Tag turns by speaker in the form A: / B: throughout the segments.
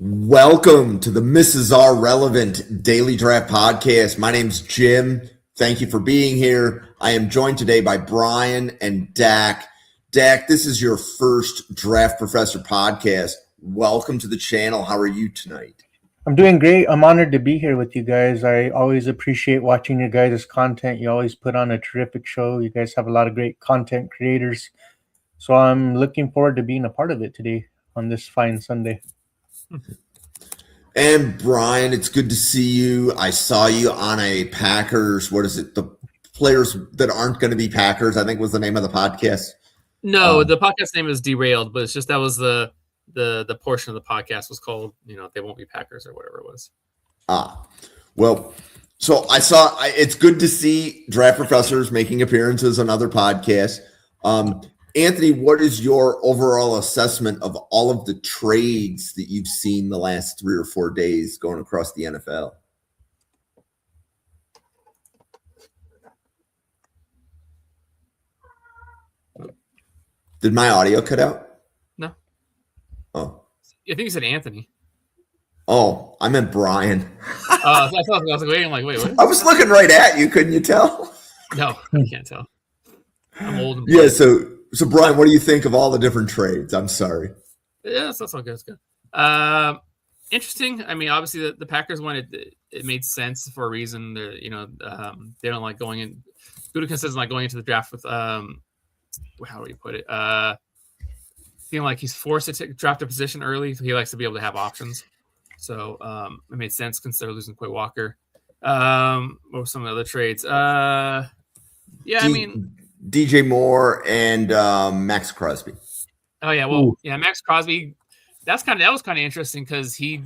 A: Welcome to the Mrs. R Relevant Daily Draft Podcast. My name's Jim. Thank you for being here. I am joined today by Brian and Dak. Dak, this is your first Draft Professor podcast. Welcome to the channel. How are you tonight?
B: I'm doing great. I'm honored to be here with you guys. I always appreciate watching your guys' content. You always put on a terrific show. You guys have a lot of great content creators. So I'm looking forward to being a part of it today on this fine Sunday.
A: And Brian, it's good to see you. I saw you on a Packers. What is it? The players that aren't going to be Packers, I think was the name of the podcast.
C: No, the podcast name is Derailed, but it's just that was the portion of the podcast was called, They Won't Be Packers or whatever it was.
A: Well, so I saw it's good to see draft professors making appearances on other podcasts. Anthony, what is your overall assessment of all of the trades that you've seen the last 3 or 4 days going across the NFL? Did my audio cut out?
C: No.
A: Oh.
C: I think you said Anthony.
A: Oh, I meant Brian.
C: I was waiting, wait, what?
A: I was looking right at you. Couldn't you tell?
C: No, I can't tell. I'm old. And
A: yeah, so Brian, what do you think of all the different trades? I'm sorry.
C: Yeah, that's all good. It's good. Interesting. I mean, obviously the Packers one, it made sense for a reason. They don't like going in. Gutekunst doesn't like going into the draft with how do you put it? Feeling like he's forced to draft a position early. So he likes to be able to have options. So it made sense since they're losing Quay Walker. What were some of the other trades?
A: DJ Moore and Max Crosby.
C: Oh yeah, well, yeah, Max Crosby. That was kind of interesting because he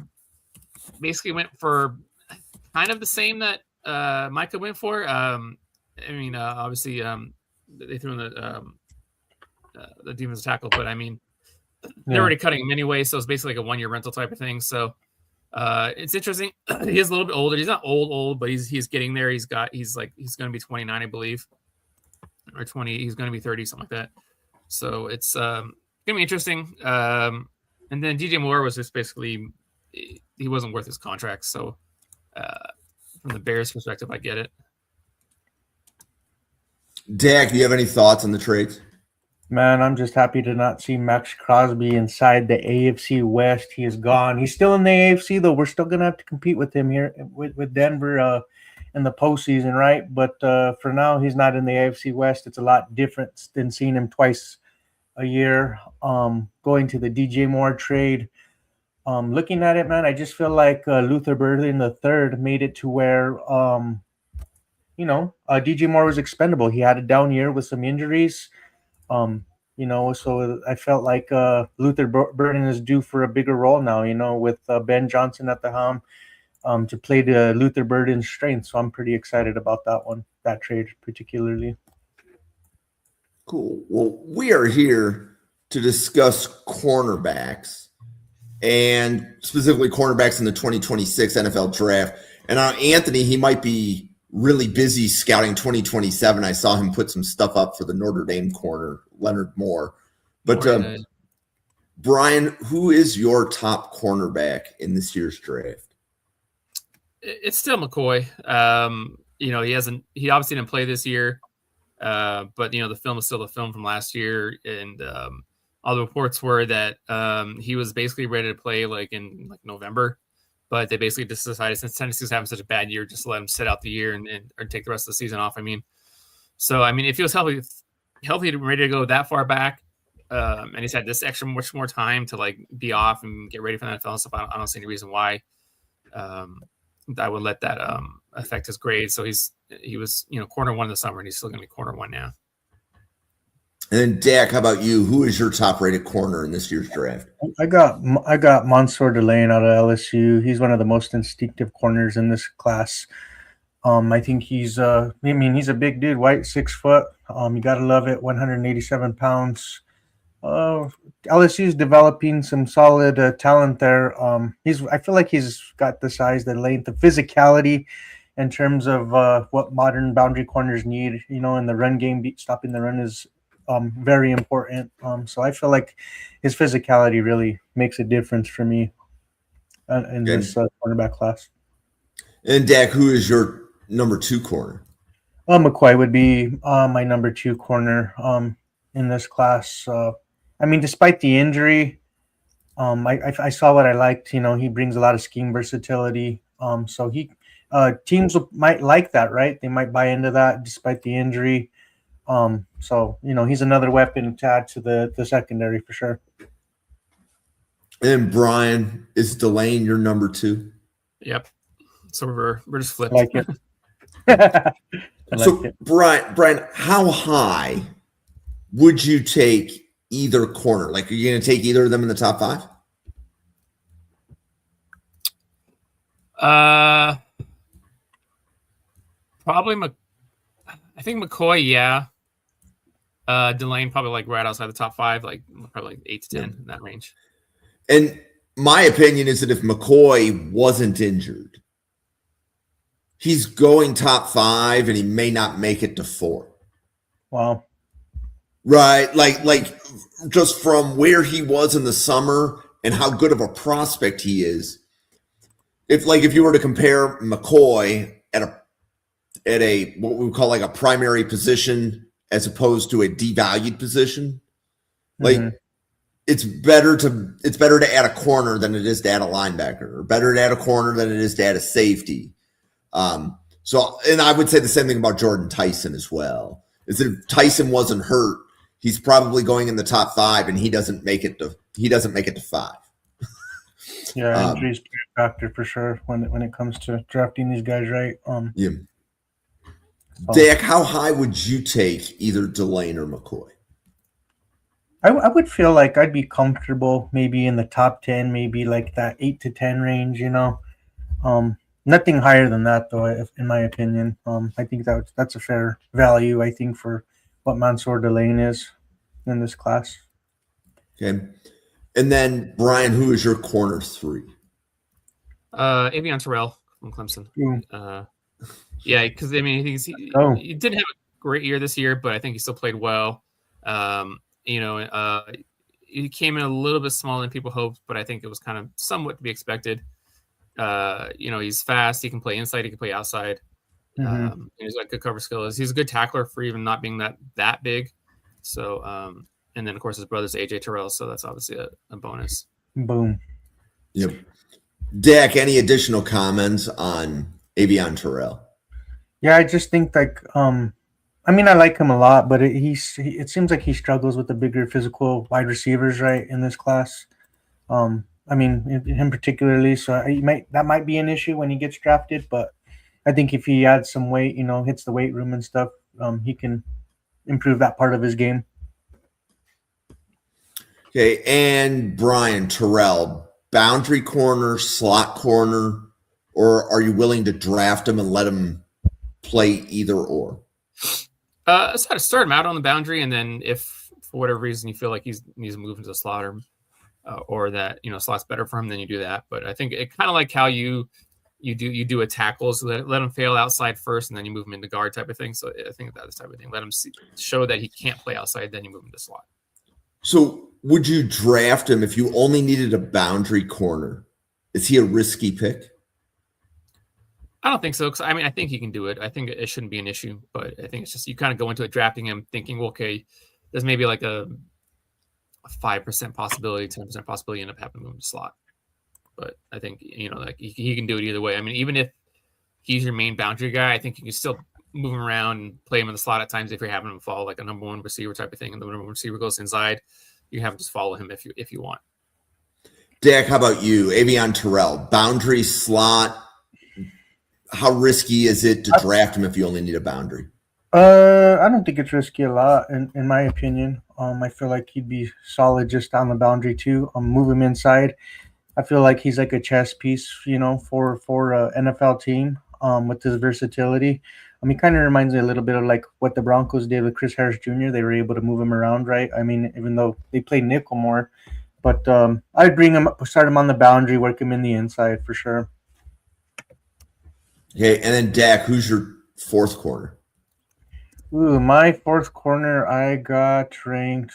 C: basically went for kind of the same that Micah went for. Obviously, they threw in the defensive tackle, but I mean, they're already cutting him anyway, so it's basically like a 1-year rental type of thing. So it's interesting. He is a little bit older. He's not old, but he's getting there. He's going to be 29, I believe. Or 20, he's going to be 30, something like that. So it's going to be interesting. And then DJ Moore was just basically, he wasn't worth his contract. So from the Bears' perspective, I get it.
A: Dak, do you have any thoughts on the trades?
B: Man, I'm just happy to not see Max Crosby inside the AFC West. He is gone. He's still in the AFC, though. We're still going to have to compete with him here with Denver in the postseason, right? But for now, he's not in the AFC West. It's a lot different than seeing him twice a year. Going to the DJ Moore trade, looking at it, man, I just feel like Luther Burden III made it to where, DJ Moore was expendable. He had a down year with some injuries, so I felt like Luther Burden is due for a bigger role now, with Ben Johnson at the helm. To play to Luther Burden's strength. So I'm pretty excited about that trade particularly.
A: Cool. Well, we are here to discuss cornerbacks and specifically cornerbacks in the 2026 NFL draft. And Anthony, he might be really busy scouting 2027. I saw him put some stuff up for the Notre Dame corner, Leonard Moore. But Brian, who is your top cornerback in this year's draft?
C: It's still McCoy. He obviously didn't play this year, but the film is still the film from last year, and all the reports were that he was basically ready to play in November, but they basically just decided, since Tennessee's having such a bad year, just let him sit out the year and take the rest of the season off. If he was healthy and ready to go that far back, and he's had this much more time to be off and get ready for the NFL stuff, I don't see any reason why I would let that affect his grade. So he was corner 1 in the summer, and he's still going to be corner 1 now.
A: And then Dak, how about you? Who is your top rated corner in this year's draft?
B: I got Mansour Delane out of LSU. He's one of the most instinctive corners in this class. I think he's a big dude, white, 6 foot. You got to love it. 187 pounds. LSU is developing some solid talent there. I feel like he's got the size, the length, the physicality in terms of what modern boundary corners need. In the run game, stopping the run is very important. So I feel like his physicality really makes a difference for me. in this cornerback class.
A: And Dak, who is your number 2 corner?
B: McCoy would be my number 2 corner in this class. I mean, despite the injury, I saw what I liked. You know, he brings a lot of scheme versatility. So teams might like that, right? They might buy into that despite the injury. So you know, he's another weapon to add to the secondary for sure.
A: And Brian, is Delane your number 2?
C: Yep. So we're just flipped.
B: I like it.
A: So Brian, how high would you take either corner? Like, are you going to take either of them in the top 5?
C: Probably. I think McCoy, yeah. Delane probably like right outside the top 5, like probably like 8 to 10 in that range.
A: And my opinion is that if McCoy wasn't injured, he's going top 5 and he may not make it to 4.
B: Wow.
A: Right. Like just from where he was in the summer and how good of a prospect he is. If you were to compare McCoy at a what we would call like a primary position as opposed to a devalued position, like it's better to add a corner than it is to add a linebacker, or better to add a corner than it is to add a safety. So, and I would say the same thing about Jordan Tyson as well. Is that if Tyson wasn't hurt, he's probably going in the top 5, and he doesn't make it to 5.
B: Yeah, injuries play a factor for sure when it comes to drafting these guys, right?
A: Yeah. Dak, how high would you take either Delane or McCoy?
B: I would feel like I'd be comfortable maybe in the top 10, maybe like that 8 to 10 range, you know. Nothing higher than that, though, in my opinion. I think that's a fair value, I think, for what Mansoor Delane is in this class.
A: Okay. And then, Brian, who is your corner 3?
C: Avion Terrell from Clemson. Yeah, because I mean, he didn't have a great year this year, but I think he still played well. He came in a little bit smaller than people hoped, but I think it was kind of somewhat to be expected. He's fast. He can play inside. He can play outside. He's got good cover skills. He's a good tackler for even not being that big. So, and then of course his brother's AJ Terrell, so that's obviously a bonus.
B: Boom.
A: Yep. Dak, any additional comments on Avion Terrell?
B: Yeah, I just think like I mean, I like him a lot, but it seems like he struggles with the bigger physical wide receivers, right, in this class. I mean, him particularly. So that might be an issue when he gets drafted. But I think if he adds some weight, you know, hits the weight room and stuff, he can improve that part of his game.
A: Okay, and Brian, Terrell, boundary corner, slot corner, or are you willing to draft him and let him play either or?
C: So start him out on the boundary, and then if for whatever reason you feel like he needs to move into the slot or that slot's better for him, then you do that. But I think it kind of like how you do a tackle, so let him fail outside first, and then you move him into guard type of thing. So I think that's the type of thing. Let him show that he can't play outside, then you move him to slot.
A: So would you draft him if you only needed a boundary corner? Is he a risky pick?
C: I don't think so. Because I mean, I think he can do it. I think it shouldn't be an issue. But I think it's just you kind of go into it drafting him thinking, well, okay, there's maybe like a 5% possibility, 10% possibility end up having to move to slot. But I think like he can do it either way. I mean, even if he's your main boundary guy, I think you can still move him around and play him in the slot at times if you're having him fall like a number 1 receiver type of thing, and the number 1 receiver goes inside. You have to just follow him if you want.
A: Dak, how about you? Avion Terrell, boundary, slot. How risky is it to draft him if you only need a boundary?
B: I don't think it's risky a lot, in my opinion. I feel like he'd be solid just on the boundary too. Move him inside. I feel like he's like a chess piece, for an NFL team. With his versatility. He kind of reminds me a little bit of like what the Broncos did with Chris Harris Jr. They were able to move him around, right? I mean, even though they play nickel more, but I'd bring him up, start him on the boundary, work him in the inside for sure.
A: Okay, and then Dak, who's your 4th corner?
B: Ooh, my 4th corner, I got ranked.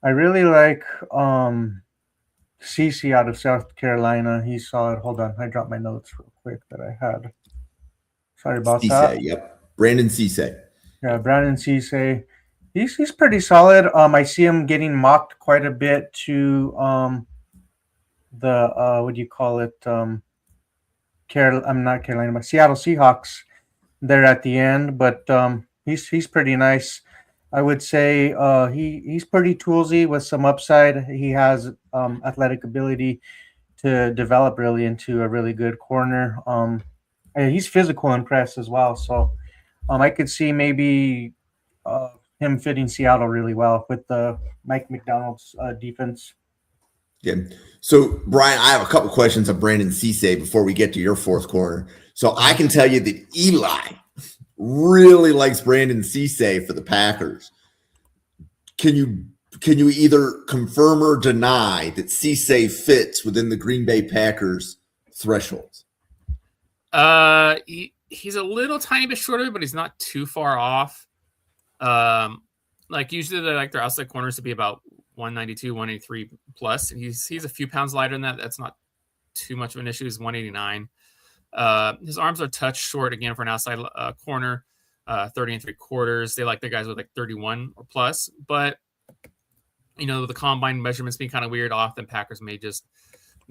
B: I really like CC out of South Carolina. He's solid. Hold on, I dropped my notes real quick that I had. Sorry about that.
A: Cisse, yep. Brandon Cisse.
B: Yeah, Brandon Cisse. He's pretty solid. I see him getting mocked quite a bit to the what do you call it? I'm not Carolina, but Seattle Seahawks. There at the end, but he's pretty nice. I would say he's pretty toolsy with some upside. He has athletic ability to develop really into a really good corner. And he's physical and press as well. So I could see maybe him fitting Seattle really well with the Mike McDonald's defense.
A: Okay. So, Brian, I have a couple questions of Brandon Cisse before we get to your fourth corner. So I can tell you that Eli really likes Brandon Cisse for the Packers. Can you either confirm or deny that Cisse fits within the Green Bay Packers thresholds?
C: He's a little tiny bit shorter, but he's not too far off. Like usually they like their outside corners to be about 192, 183 plus. And he's a few pounds lighter than that. That's not too much of an issue. He's 189. His arms are touched short again for an outside corner, 30 and 3/4. They like the guys with like 31 or plus, but the combine measurements being kind of weird, often Packers may just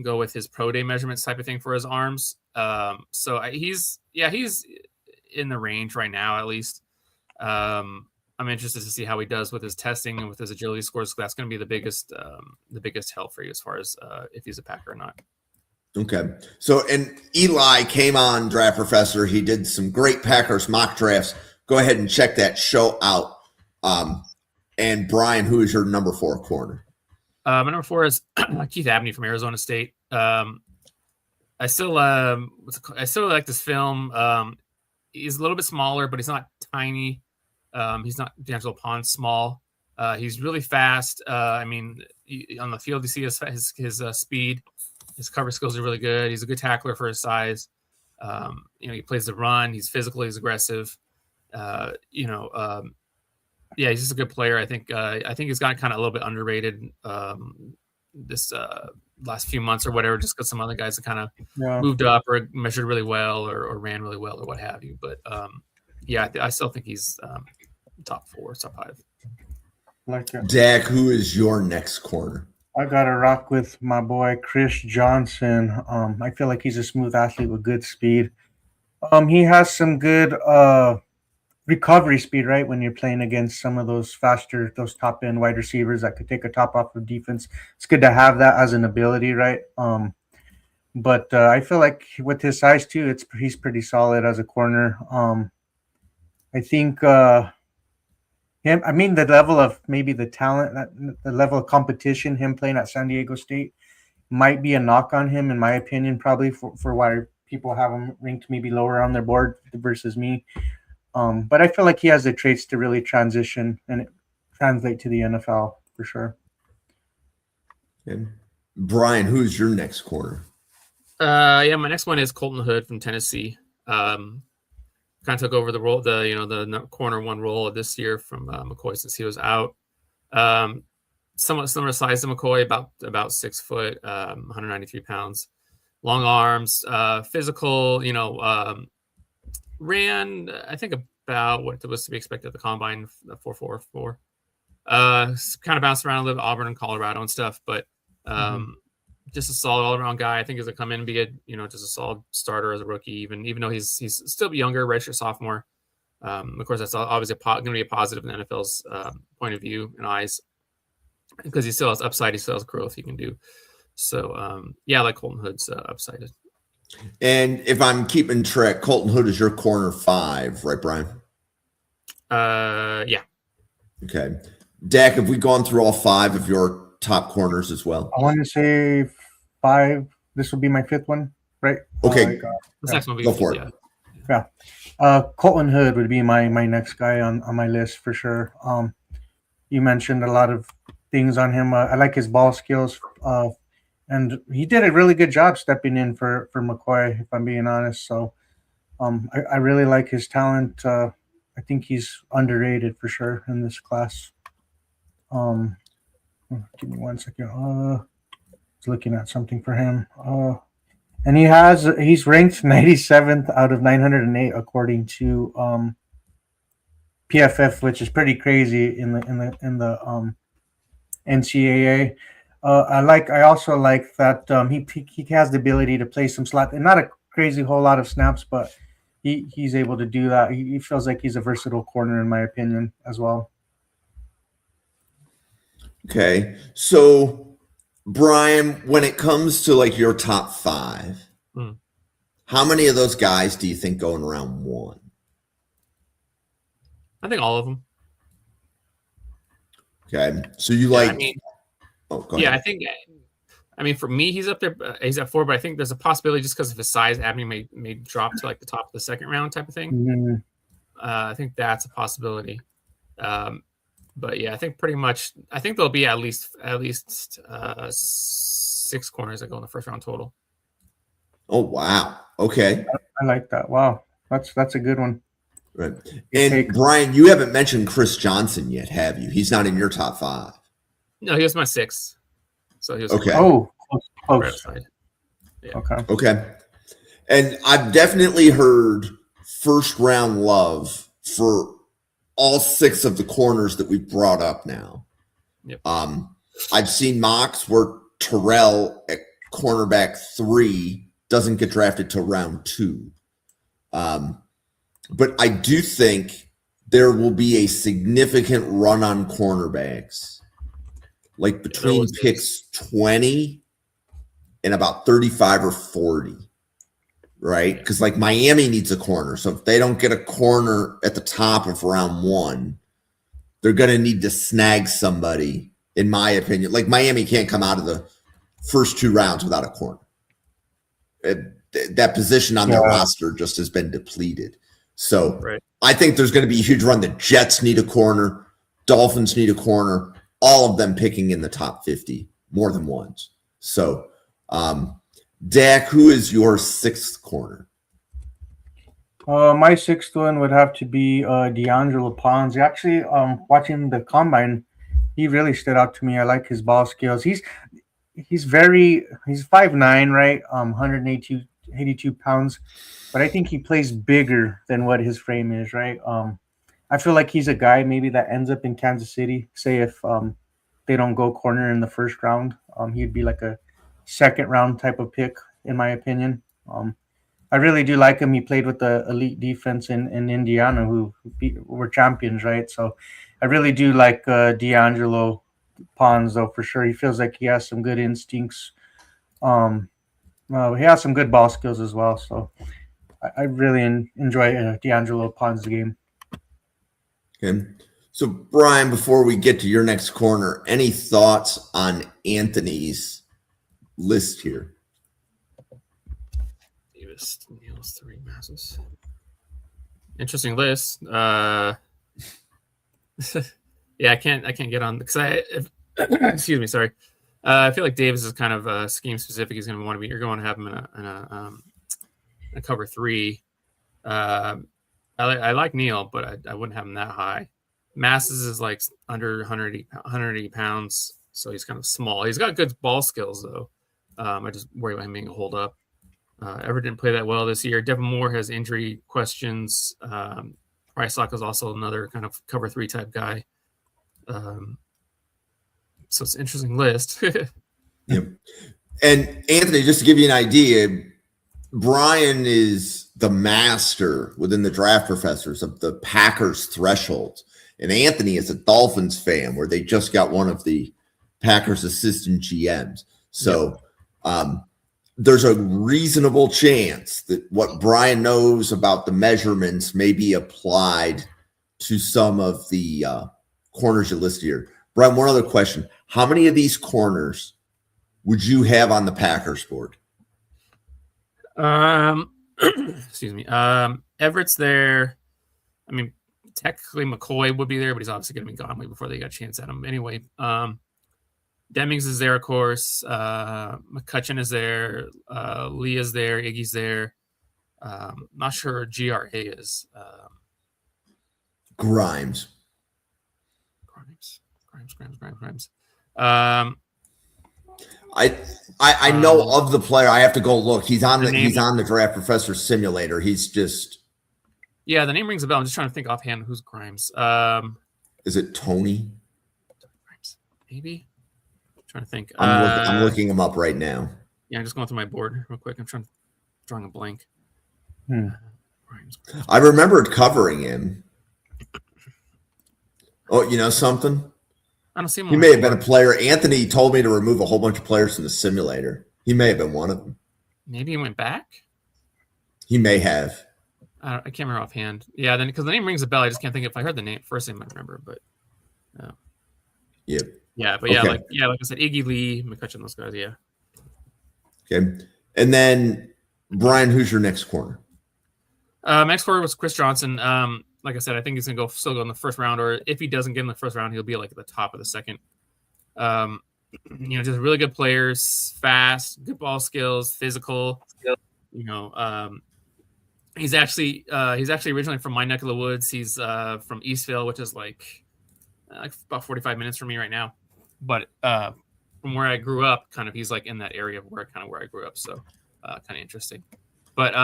C: go with his pro day measurements type of thing for his arms. So he's in the range right now, at least. I'm interested to see how he does with his testing and with his agility scores. That's going to be the biggest help for you as far as if he's a Packer or not.
A: Okay. So, and Eli came on Draft Professor. He did some great Packers mock drafts. Go ahead and check that show out. And Brian, who is your number 4 corner?
C: My number 4 is Keith Abney from Arizona State. I still like this film. He's a little bit smaller, but he's not tiny. He's not D'Angelo Pons small. He's really fast. On the field, you see his speed. His cover skills are really good. He's a good tackler for his size. He plays the run. He's physical. He's aggressive. He's just a good player. I think he's gotten kind of a little bit underrated this last few months or whatever, just because some other guys have kind of moved up or measured really well or ran really well or what have you. But I still think he's top 4, top 5.
B: Like it.
A: Dak, who is your next corner?
B: I got to rock with my boy Chris Johnson. I feel like he's a smooth athlete with good speed. He has some good recovery speed, right? When you're playing against some of those top end wide receivers that could take a top off of defense, it's good to have that as an ability, right? But I feel like with his size too, he's pretty solid as a corner. I think the level of maybe the talent, the level of competition, him playing at San Diego State might be a knock on him, in my opinion, probably for why people have him ranked maybe lower on their board versus me. But I feel like he has the traits to really transition and translate to the NFL for sure.
A: Okay. Brian, who's your next corner?
C: My next one is Colton Hood from Tennessee. Kind of took over the role, the corner 1 role this year from McCoy since he was out. Somewhat similar size to McCoy, about 6 foot, 193 pounds, long arms, physical. Ran I think about what was to be expected at the combine, 4.44. Kind of bounced around a little bit, Auburn and Colorado and stuff, but just a solid all-around guy. I think he's going to come in and be just a solid starter as a rookie, even though he's still younger, redshirt sophomore. Of course, that's obviously going to be a positive in the NFL's point of view and eyes, because he still has upside, he still has growth he can do. So, I like Colton Hood's upside.
A: And if I'm keeping track, Colton Hood is your corner 5, right, Brian?
C: Yeah.
A: Okay. Dak, have we gone through all 5 of your top corners as well?
B: I want to say 5. This will be my 5th one, right?
A: Okay.
C: This next one will be
A: Go for it.
B: Yeah. Colton Hood would be my next guy on my list for sure. You mentioned a lot of things on him. I like his ball skills, and he did a really good job stepping in for McCoy, if I'm being honest. So I really like his talent. I think he's underrated for sure in this class. Give me 1 second. looking at something for him. And he's ranked 97th out of 908 according to PFF, which is pretty crazy in the NCAA. I also like that he has the ability to play some slot and not a crazy whole lot of snaps, but he's able to do that. He feels like he's a versatile corner in my opinion as well.
A: Okay. So Brian, when it comes to like your top 5, how many of those guys do you think go in round 1?
C: I think all of them.
A: Okay. So you like
C: go ahead. I mean, for me, he's up there. He's at 4, but I think there's a possibility just because of his size, Abney may drop to like the top of the 2nd round type of thing.
B: Mm-hmm.
C: I think that's a possibility. But yeah, I think pretty much. I think there'll be at least 6 corners that go in the 1st round total.
A: Oh wow! Okay,
B: I like that. Wow, that's a good one.
A: Right. And Brian, you haven't mentioned Chris Johnson yet, have you? He's not in your top 5.
C: No, he was my 6th. So he was
A: okay.
B: Oh, close.
C: Yeah.
A: Okay. And I've definitely heard 1st round love for all 6 of the corners that we've brought up now.
C: Yep.
A: I've seen mocks where Terrell at cornerback 3 doesn't get drafted till round 2. But I do think there will be a significant run on cornerbacks, like between picks 20 and about 35 or 40, right? Because like Miami needs a corner. So if they don't get a corner at the top of round 1, they're going to need to snag somebody, in my opinion. Like Miami can't come out of the first 2 rounds without a corner. That position on their roster just has been depleted. So I think there's going to be a huge run. The Jets need a corner. Dolphins need a corner. All of them picking in the top 50 more than once. So, Dak, who is your 6th corner?
B: My 6th one would have to be D'Angelo Pons. Actually, watching the combine, he really stood out to me. I like his ball skills. He's 5'9", right? 182 pounds, but I think he plays bigger than what his frame is, right? I feel like he's a guy maybe that ends up in Kansas City. Say if they don't go corner in the 1st round, he'd be like a 2nd round type of pick, in my opinion. I really do like him. He played with the elite defense in Indiana, who were champions, right? So I really do like D'Angelo Pons, though, for sure. He feels like he has some good instincts. He has some good ball skills as well. So I really enjoy D'Angelo Pons' game.
A: Okay. So, Brian, before we get to your next corner, any thoughts on Anthony's list here?
C: Davis Neal's 3 masses. Interesting list. Yeah, I can't get on because excuse me, sorry. I feel like Davis is kind of scheme specific. He's going to want to be. You're going to have him in a cover 3. I like Neal, but I wouldn't have him that high. Masses is like under 180 pounds, so he's kind of small. He's got good ball skills though. I just worry about him being a hold up. Ever didn't play that well this year. Devin Moore has injury questions. Ricelock is also another kind of cover 3 type guy. So it's an interesting list.
A: Yep. And Anthony, just to give you an idea, Brian is the master within the draft professors of the Packers threshold. And Anthony is a Dolphins fan where they just got one of the Packers assistant GMs. So there's a reasonable chance that what Brian knows about the measurements may be applied to some of the corners you listed here. Brian, one other question. How many of these corners would you have on the Packers board?
C: Excuse me. Everett's there. I mean, technically McCoy would be there, but he's obviously going to be gone way before they got a chance at him. Anyway, Demings is there, of course. McCutcheon is there. Leah's there. Iggy's there. Not sure GRA is.
A: Grimes. I know of the player. I have to go look. He's on the Draft Professor Simulator. He's just
C: the name rings a bell. I'm just trying to think offhand who's Grimes.
A: Is it Tony?
C: Grimes, maybe. I'm trying to think.
A: I'm looking him up right now.
C: Yeah, I'm just going through my board real quick. I'm drawing a blank. Grimes.
A: I remembered covering him. Oh, you know something?
C: I don't see him.
A: He may have been a player. Anthony told me to remove a whole bunch of players from the simulator. He may have been one of them.
C: Maybe he went back.
A: He may have.
C: I can't remember offhand. Yeah, then because the name rings a bell, I just can't think if I heard the name first name I remember. But
A: Yep.
C: Yeah, but like I said, Iggy Lee, McCutcheon, those guys. Yeah.
A: Okay, and then Brian, who's your next corner?
C: Next corner was Chris Johnson. Like I said, I think he's gonna still go in the first round, or if he doesn't get in the first round, he'll be like at the top of the second. Just really good players, fast, good ball skills, physical. He's actually originally from my neck of the woods. He's from Eastville, which is like about 45 minutes from me right now. But from where I grew up, kind of he's like in that area where I grew up. So kind of interesting. But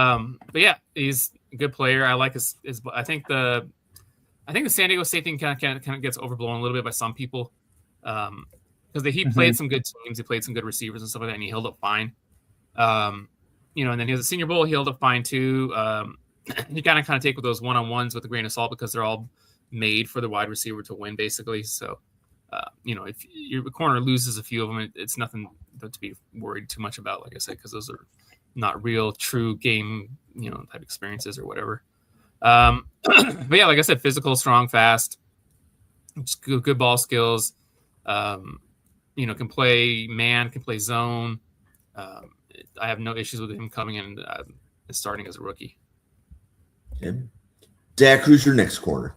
C: yeah, he's a good player. I like his I think the San Diego State thing kind of gets overblown a little bit by some people. Because he played some good teams, he played some good receivers and stuff like that, and he held up fine. And then he has a Senior Bowl, he held up fine too. You kind of take with those one-on-ones with a grain of salt because they're all made for the wide receiver to win, basically. So, if your corner loses a few of them, it's nothing to be worried too much about, like I said, because those are not real, true game, type experiences or whatever. But yeah, like I said, physical, strong, fast, just good ball skills. Can play man, can play zone. I have no issues with him coming in and starting as a rookie.
A: Okay. Dak, who's your next corner?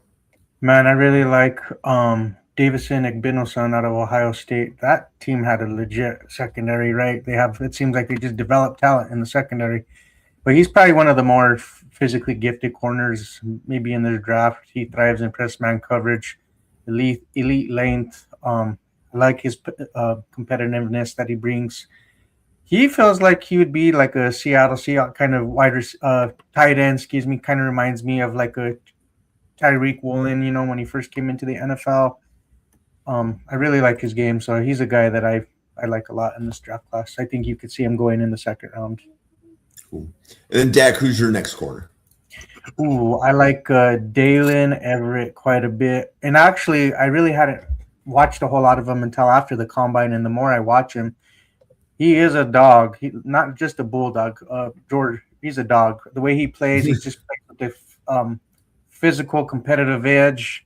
B: Man, I really like Davison Igbinosun out of Ohio State. That team had a legit secondary, right? It seems like they just developed talent in the secondary. But he's probably one of the more physically gifted corners, maybe in this draft. He thrives in press man coverage, elite length. I like his competitiveness that he brings. He feels like he would be like a Seattle Seahawks kind of tight end, kind of reminds me of like a Tyreek Woolen, when he first came into the NFL. I really like his game, so he's a guy that I like a lot in this draft class. I think you could see him going in the second round.
A: Cool. And then Dak, who's your next corner?
B: Ooh, I like Dalen Everett quite a bit. And actually, I really hadn't watched a whole lot of him until after the combine, and the more I watch him, he is a dog. He not just a bulldog. George, he's a dog. The way he plays, he's just with the physical, competitive edge.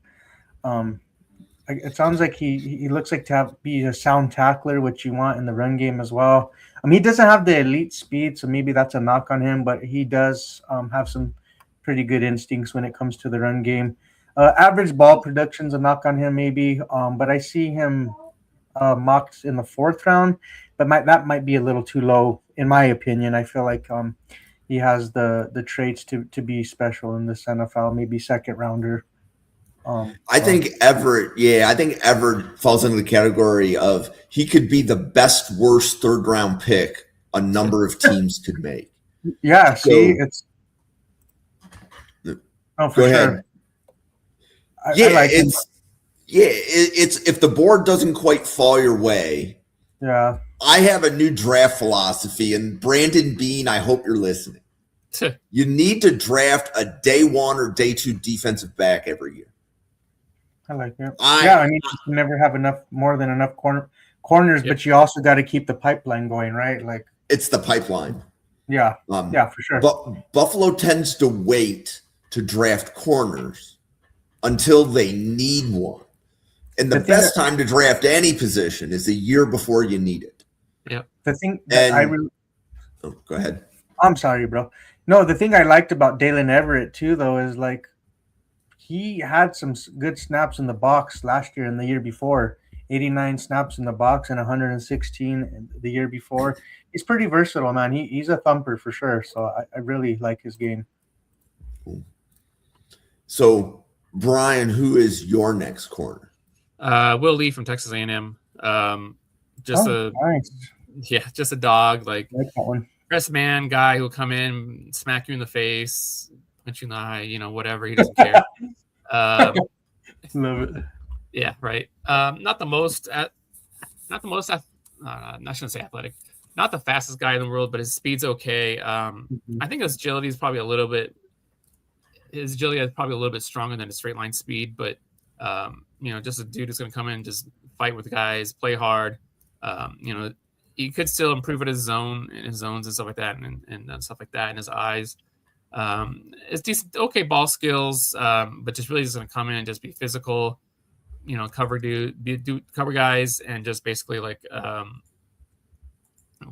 B: It sounds like he looks like be a sound tackler, which you want in the run game as well. He doesn't have the elite speed, so maybe that's a knock on him, but he does have some pretty good instincts when it comes to the run game. Average ball production's a knock on him, maybe, but I see him mocked in the fourth round, but that might be a little too low, in my opinion. I feel like he has the traits to be special in this NFL, maybe second rounder.
A: I think Everett falls into the category of he could be the best, worst third round pick a number of teams could make.
B: Yeah, it's for
A: go ahead.
B: Sure. I like him.
A: It's if the board doesn't quite fall your way.
B: Yeah,
A: I have a new draft philosophy, and Brandon Bean, I hope you're listening. You need to draft a day one or day two defensive back every year.
B: I like it. You never have more than enough corners, but you also got to keep the pipeline going, right? Like
A: it's the pipeline.
B: Yeah, for sure.
A: But Buffalo tends to wait to draft corners until they need one. And the best time to draft any position is a year before you need it.
C: Yeah.
B: The thing that
A: go ahead.
B: I'm sorry, bro. No, the thing I liked about Dalen Everett too, though, is like he had some good snaps in the box last year and the year before. 89 snaps in the box and 116 the year before. He's pretty versatile, man. He's a thumper for sure. So I really like his game.
A: Cool. So, Brian, who is your next corner?
C: Will Lee from Texas A&M.
B: Nice.
C: just a dog, like
B: I like that one.
C: press man guy who'll come in, smack you in the face, punch you in the eye, whatever. He doesn't care.
B: Love it.
C: Yeah, right. Not the most, I shouldn't say athletic. Not the fastest guy in the world, but his speed's okay. I think his agility is probably a little bit stronger than his straight line speed, but just a dude who's going to come in and just fight with guys, play hard. He could still improve at his zones and stuff like that, and stuff like that in his eyes. It's decent, okay ball skills, but just really just going to come in and just be physical, cover cover guys, and just basically like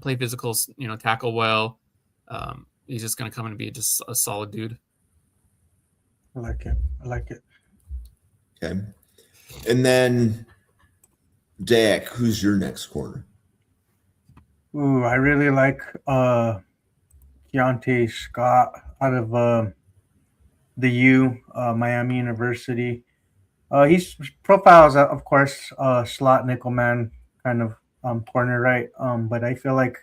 C: play physicals, tackle well. He's just going to come in and be just a solid dude.
B: I like it.
A: Okay. And then, Dak, who's your next corner?
B: Ooh, I really like Keontae Scott out of the Miami University. His profiles, of course, slot nickel man kind of corner, right? But I feel like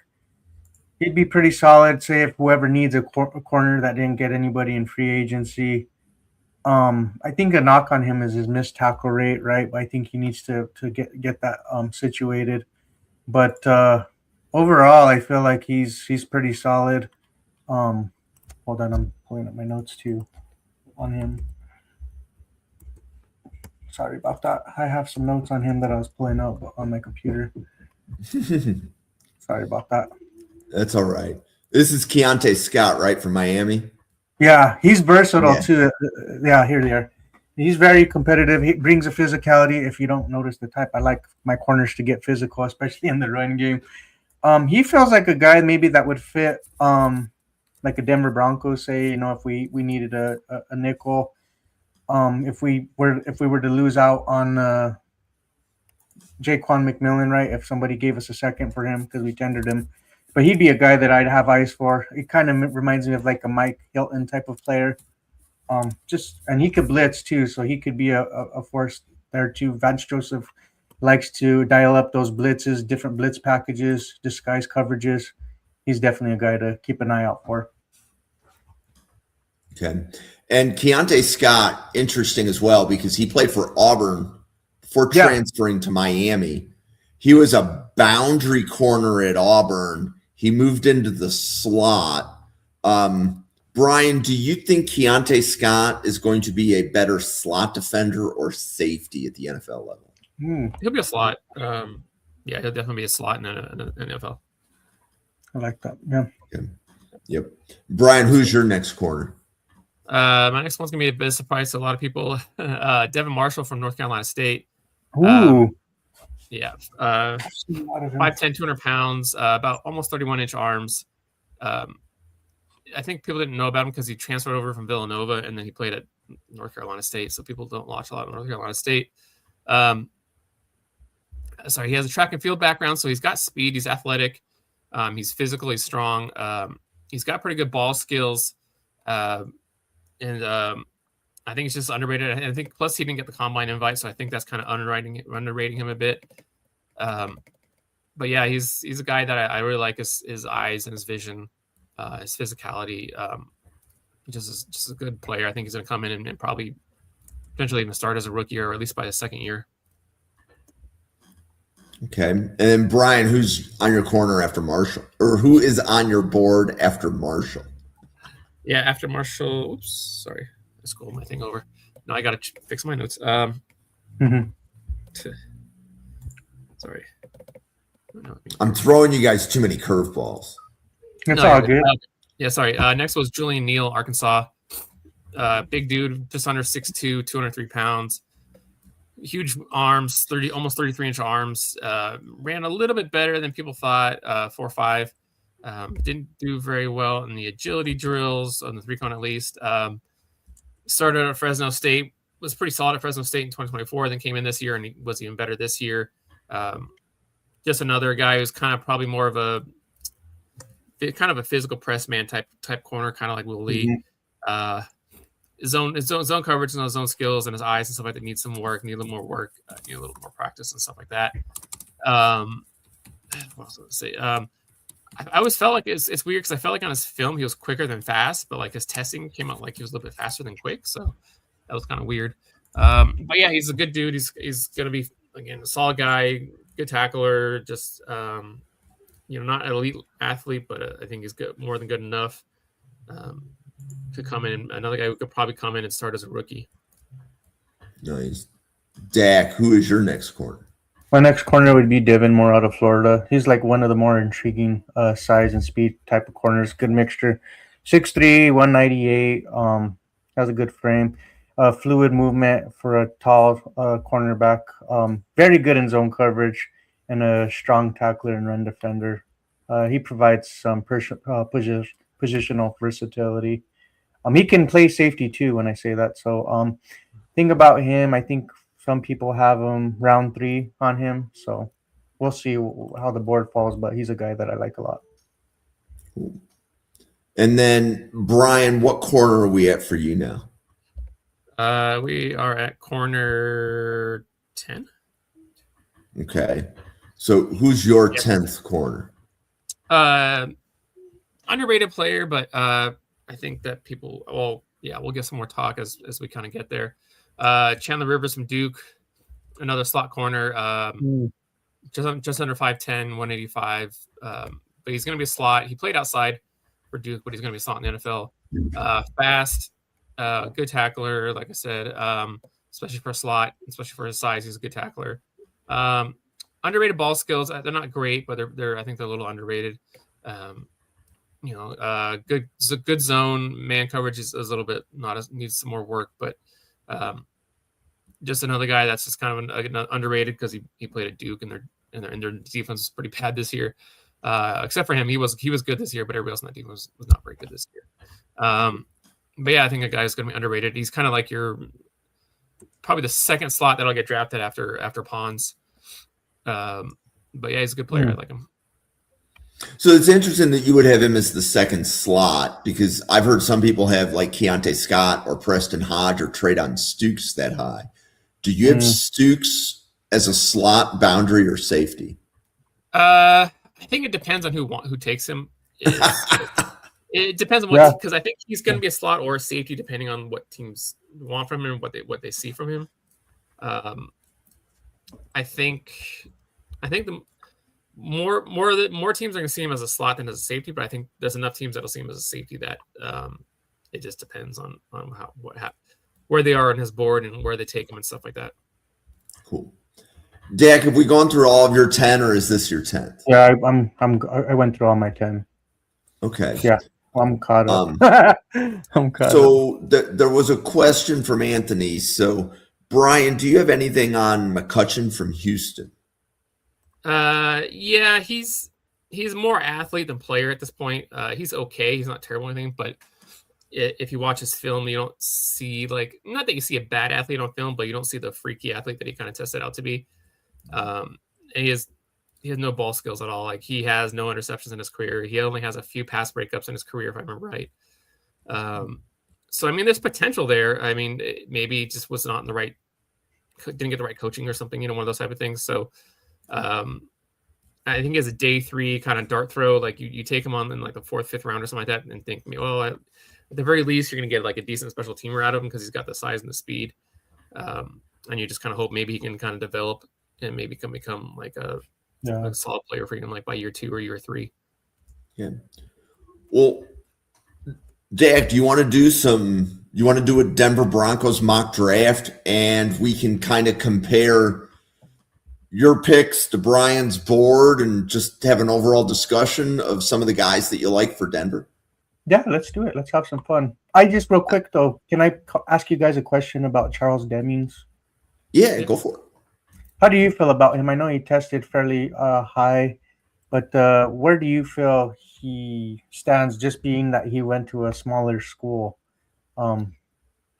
B: he'd be pretty solid. Say if whoever needs a corner that didn't get anybody in free agency. I think a knock on him is his missed tackle rate, right? I think he needs to get that situated. But overall, I feel like he's pretty solid. Hold on, I'm pulling up my notes too on him. Sorry about that. I have some notes on him that I was pulling up on my computer. Sorry about that.
A: That's all right. This is Keontae Scott, right, from Miami?
B: Yeah, he's versatile too. Yeah, here they are. He's very competitive. He brings a physicality. If you don't notice the type, I like my corners to get physical, especially in the run game. He feels like a guy maybe that would fit like a Denver Broncos, say, if we needed a nickel. If we were to lose out on Jaquan McMillan, right? If somebody gave us a second for him because we tendered him. But he'd be a guy that I'd have eyes for. It kind of reminds me of like a Mike Hilton type of player. And he could blitz too, so he could be a force there too. Vance Joseph likes to dial up those blitzes, different blitz packages, disguise coverages. He's definitely a guy to keep an eye out for.
A: Okay. And Keontae Scott, interesting as well, because he played for Auburn before transferring to Miami. He was a boundary corner at Auburn. He moved into the slot. Brian, do you think Keontae Scott is going to be a better slot defender or safety at the NFL level?
C: He'll be a slot. He'll definitely be a slot in the NFL.
B: I like that. Yeah.
A: Okay. Yep. Brian, who's your next corner?
C: My next one's gonna be a bit of surprise to a lot of people. Devin Marshall from North Carolina State.
B: Ooh.
C: 5'10", 200 pounds, about almost 31-inch arms. I think people didn't know about him because he transferred over from Villanova and then he played at North Carolina State. So people don't watch a lot of North Carolina State. He has a track and field background, so he's got speed. He's athletic. He's physically strong. He's got pretty good ball skills. I think it's just underrated. And I think plus he didn't get the combine invite, so I think that's kind of underrating him a bit. But yeah, he's a guy that I really like his eyes and his vision, his physicality. Just a good player. I think he's going to come in and probably potentially even start as a rookie or at least by the second year.
A: Okay. And then Brian, who's on your corner after Marshall, or who is on your board after Marshall?
C: Yeah, after Marshall. Oops, sorry, I scrolled my thing over. No, I got to fix my notes. Sorry.
A: I'm throwing you guys too many curveballs.
B: It's all good.
C: Sorry. Next was Julian Neal, Arkansas. Big dude, just under 6'2", 203 pounds. Huge arms, almost 33-inch arms. Ran a little bit better than people thought, 4.5. Didn't do very well in the agility drills, on the three-cone at least. Started at Fresno State, was pretty solid at Fresno State in 2024, then came in this year and he was even better this year. Just another guy who's kind of probably more of a physical press man type corner, kind of like Will Lee. His zone coverage and his zone skills and his eyes and stuff like that need some work, need a little more work, need a little more practice and stuff like that. what else was I say? I always felt like it's weird because I felt like on his film he was quicker than fast, but like his testing came out like he was a little bit faster than quick, so that was kind of weird. But yeah, he's a good dude. He's gonna be again a solid guy, good tackler. Just not an elite athlete, but I think he's good, more than good enough to come in. Another guy who could probably come in and start as a rookie.
A: Nice. Dak, who is your next corner?
B: My next corner would be Devin Moore out of Florida. He's like one of the more intriguing size and speed type of corners. Good mixture. 6'3", 198. Has a good frame. Fluid movement for a tall cornerback. Very good in zone coverage and a strong tackler and run defender. He provides some positional versatility. He can play safety too when I say that. So thing about him, I think some people have him round 3 on him. So we'll see how the board falls, but he's a guy that I like a lot.
A: And then, Brian, what corner are we at for you now?
C: We are at corner 10.
A: Okay. So who's your 10th corner?
C: Underrated player, but I think that people, we'll get some more talk as we kind of get there. Chandler Rivers from Duke, another slot corner, just under 5'10", 185. But he's going to be a slot. He played outside for Duke, but he's going to be a slot in the NFL. Fast, good tackler, like I said, especially for a slot, especially for his size. He's a good tackler. Underrated ball skills. They're not great, but I think they're a little underrated. Good zone man coverage is a little bit needs some more work, but just another guy that's just kind of an underrated because he played at Duke and their defense was pretty bad this year. Except for him, he was good this year, but everybody else in that team was not very good this year. But yeah, I think a guy is going to be underrated. He's kind of like probably the second slot that'll get drafted after Pons. But yeah, he's a good player. I like him.
A: So it's interesting that you would have him as the second slot because I've heard some people have like Keontae Scott or Preston Hodge or Treydon Stukes that high. Do you have Stukes as a slot, boundary, or safety?
C: I think it depends on who takes him. It depends on what, because I think he's going to be a slot or a safety depending on what teams want from him, what they see from him. I think the more teams are going to see him as a slot than as a safety, but I think there's enough teams that'll see him as a safety that it just depends on where they are on his board and where they take him and stuff like that.
A: Cool. Dak, have we gone through all of your 10 or is this your 10th?
B: Yeah, I went through all my 10.
A: Okay.
B: Yeah, I'm caught up. I'm caught up.
A: So there was a question from Anthony. So Brian, do you have anything on McCutcheon from Houston?
C: Yeah, he's more athlete than player at this point. He's okay. He's not terrible or anything, but if you watch his film, you don't see not that you see a bad athlete on film, but you don't see the freaky athlete that he kind of tested out to be. And he has no ball skills at all. Like he has no interceptions in his career. He only has a few pass breakups in his career, if I remember right. So I mean, there's potential there. I mean, maybe he just was not in didn't get the right coaching or something, one of those type of things. So I think he has a day 3 kind of dart throw. Like you take him on in like the 4th, 5th round or something like that, and think, well, at the very least, you're going to get like a decent special teamer out of him because he's got the size and the speed. And you just kind of hope maybe he can kind of develop and maybe can become like a solid player for him, like by year 2 or year 3.
A: Yeah. Well, Dak, do you want to do a Denver Broncos mock draft and we can kind of compare your picks to Brian's board and just have an overall discussion of some of the guys that you like for Denver?
B: Yeah, let's do it. Let's have some fun. I just real quick though, can I ask you guys a question about Charles Demings?
A: Yeah, go for it.
B: How do you feel about him? I know he tested fairly high, but where do you feel he stands just being that he went to a smaller school?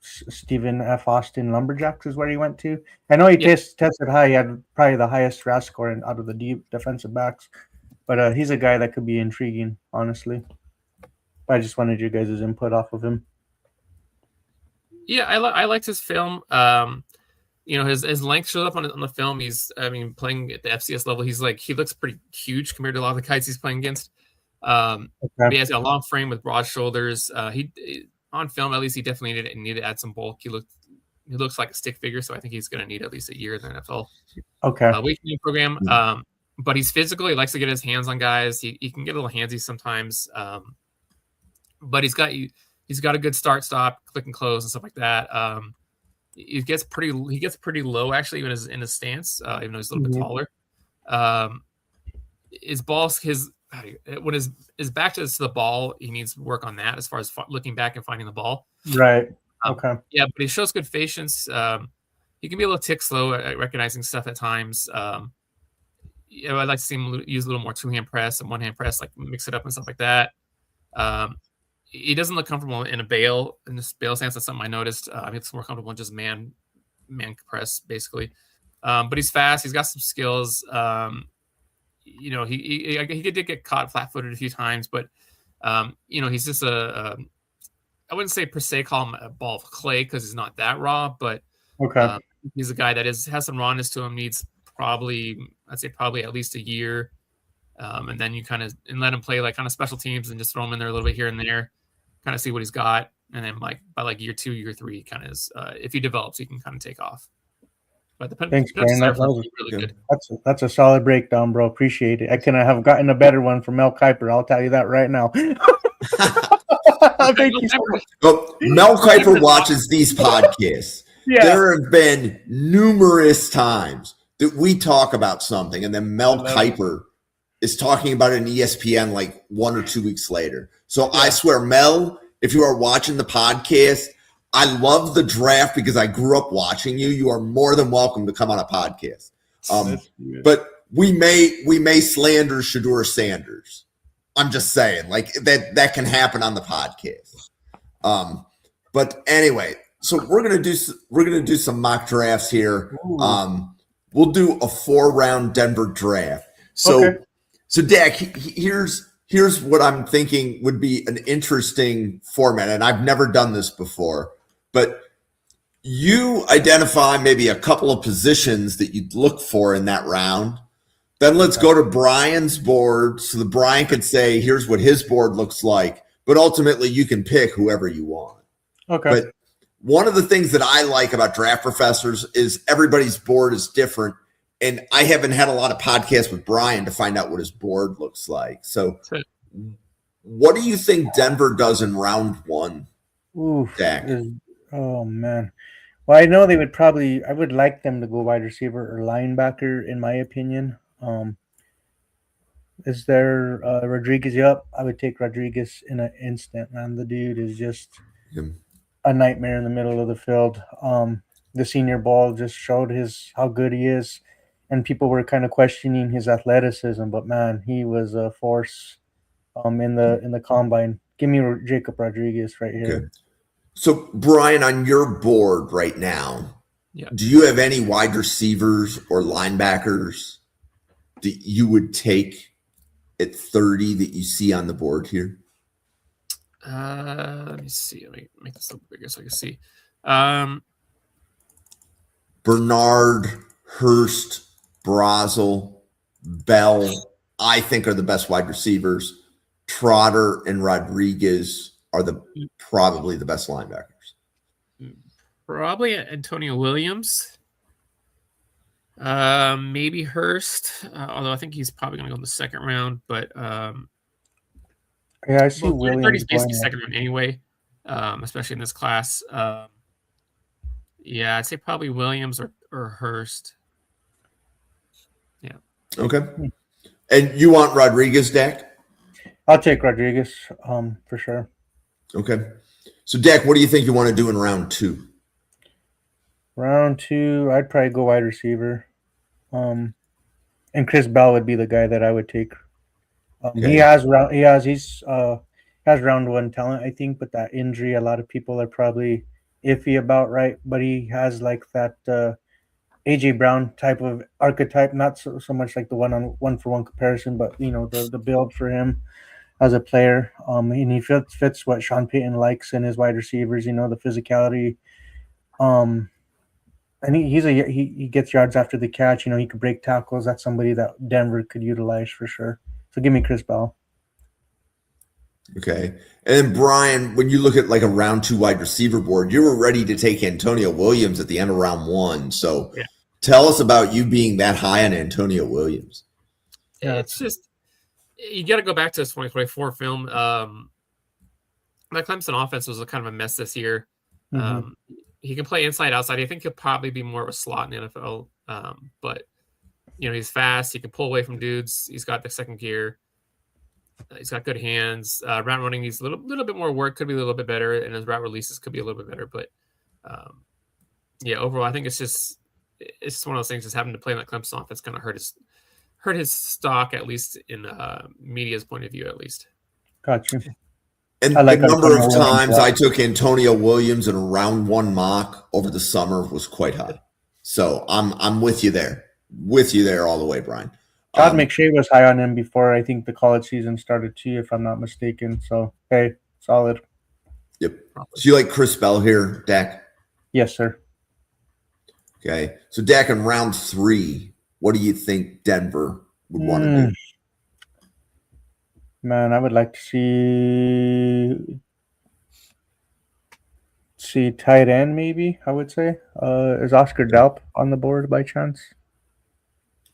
B: Stephen F. Austin Lumberjacks is where he went to. I know he tested high. He had probably the highest RAS score out of the deep defensive backs, but he's a guy that could be intriguing, honestly. I just wanted you guys' input off of him.
C: Yeah, I liked his film. his length shows up on the film. Playing at the FCS level, he looks pretty huge compared to a lot of the guys he's playing against. But he has a long frame with broad shoulders. He on film, at least, he definitely needed to add some bulk. He looks like a stick figure, so I think he's going to need at least a year in the NFL.
B: Okay.
C: Weight training program. But he's physical. He likes to get his hands on guys. He can get a little handsy sometimes. But he's got a good start, stop, click and close and stuff like that. He gets pretty low actually, even in his stance, even though he's a little bit taller. His ball, when his back to the ball, he needs work on that as far as looking back and finding the ball.
B: Right. Okay.
C: Yeah, but he shows good patience. He can be a little tick slow at recognizing stuff at times. I'd like to see him use a little more two-hand press and one-hand press, like mix it up and stuff like that. He doesn't look comfortable in this bail stance. That's something I noticed. He looks more comfortable in just man press, basically. But he's fast. He's got some skills. He did get caught flat-footed a few times, but he's just I wouldn't say per se call him a ball of clay because he's not that raw, but he's a guy that has some rawness to him. Needs probably at least a year, and then you let him play like kind of special teams and just throw him in there a little bit here and there, kind of see what he's got, and then by year 2, year 3, kind of if he develops, he can kind of take off. But
B: thanks, Brian. That was
C: really good.
B: That's a solid breakdown, bro. Appreciate it. I couldn't have gotten a better one from Mel Kiper. I'll tell you that right now. Thank you so much.
A: Well, Mel Kiper watches these podcasts.
B: Yeah.
A: There have been numerous times that we talk about something, and then Mel Kiper is talking about it in ESPN like 1 or 2 weeks later. So I swear, Mel, if you are watching the podcast, I love the draft because I grew up watching you. You are more than welcome to come on a podcast. But we may slander Shedeur Sanders. I'm just saying, like that can happen on the podcast. But anyway, so we're gonna do some mock drafts here. We'll do a 4-round Denver draft. So Dak, here's what I'm thinking would be an interesting format, and I've never done this before. But you identify maybe a couple of positions that you'd look for in that round. Then let's go to Brian's board so that Brian could say, here's what his board looks like. But ultimately, you can pick whoever you want.
B: Okay.
A: But one of the things that I like about Draft Professors is everybody's board is different. And I haven't had a lot of podcasts with Brian to find out what his board looks like. So what do you think Denver does in round 1, Dak?
B: Oh, man. Well, I know I would like them to go wide receiver or linebacker, in my opinion. Is there Rodriguez? Yep, I would take Rodriguez in an instant, man. The dude is just a nightmare in the middle of the field. The Senior Bowl just showed how good he is, and people were kind of questioning his athleticism, but man, he was a force in the combine. Give me Jacob Rodriguez right here.
A: Good. So, Brian, on your board right now, do you have any wide receivers or linebackers that you would take at 30 that you see on the board here?
C: Let me see. Let me make this a little bigger so I can see.
A: Bernard, Hurst, Brazel, Bell, I think are the best wide receivers. Trotter and Rodriguez are probably the best linebackers.
C: Probably Antonio Williams. Maybe Hurst, although I think he's probably going to go in the second round. But
B: I see Williams.
C: 30 is basically second round anyway, especially in this class. I'd say probably Williams or Hurst. Yeah.
A: Okay. And you want Rodriguez, Dak?
B: I'll take Rodriguez, for sure.
A: Okay. So, Dak, what do you think you want to do in round 2?
B: Round 2, I'd probably go wide receiver. And Chris Bell would be the guy that I would take. He has round 1 talent, I think, but that injury, a lot of people are probably iffy about, right? But he has like that AJ Brown type of archetype, not so much like the one-for-one comparison, but the build for him as a player. And he fits what Sean Payton likes in his wide receivers, the physicality. And And he gets yards after the catch. He could break tackles. That's somebody that Denver could utilize for sure. So give me Chris Bell.
A: Okay. And then Brian, when you look at like a round 2 wide receiver board, you were ready to take Antonio Williams at the end of round 1. So
C: Yeah.
A: Tell us about you being that high on Antonio Williams.
B: Yeah.
C: It's just you got to go back to this 2024 film. That Clemson offense was a kind of a mess this year.
B: Mhm.
C: He can play inside, outside. I think he'll probably be more of a slot in the NFL. But he's fast. He can pull away from dudes. He's got the second gear. He's got good hands. Route running needs a little bit more work. Could be a little bit better, and his route releases could be a little bit better. But overall, I think it's just one of those things. Just having to play in that Clemson offense kind of hurt his stock, at least in media's point of view, at least.
B: Gotcha.
A: And
B: I like
A: the number of
B: Antonio
A: times
B: Williams.
A: I took Antonio Williams in a round 1 mock over the summer was quite high. So I'm with you there. With you there all the way, Brian.
B: Todd McShay was high on him before I think the college season started too, if I'm not mistaken. So hey, solid.
A: Yep. So you like Chris Bell here, Dak?
B: Yes, sir.
A: Okay. So Dak, in round 3, what do you think Denver would want to do?
B: Man, I would like to see tight end maybe, I would say. Is Oscar Delp on the board by chance?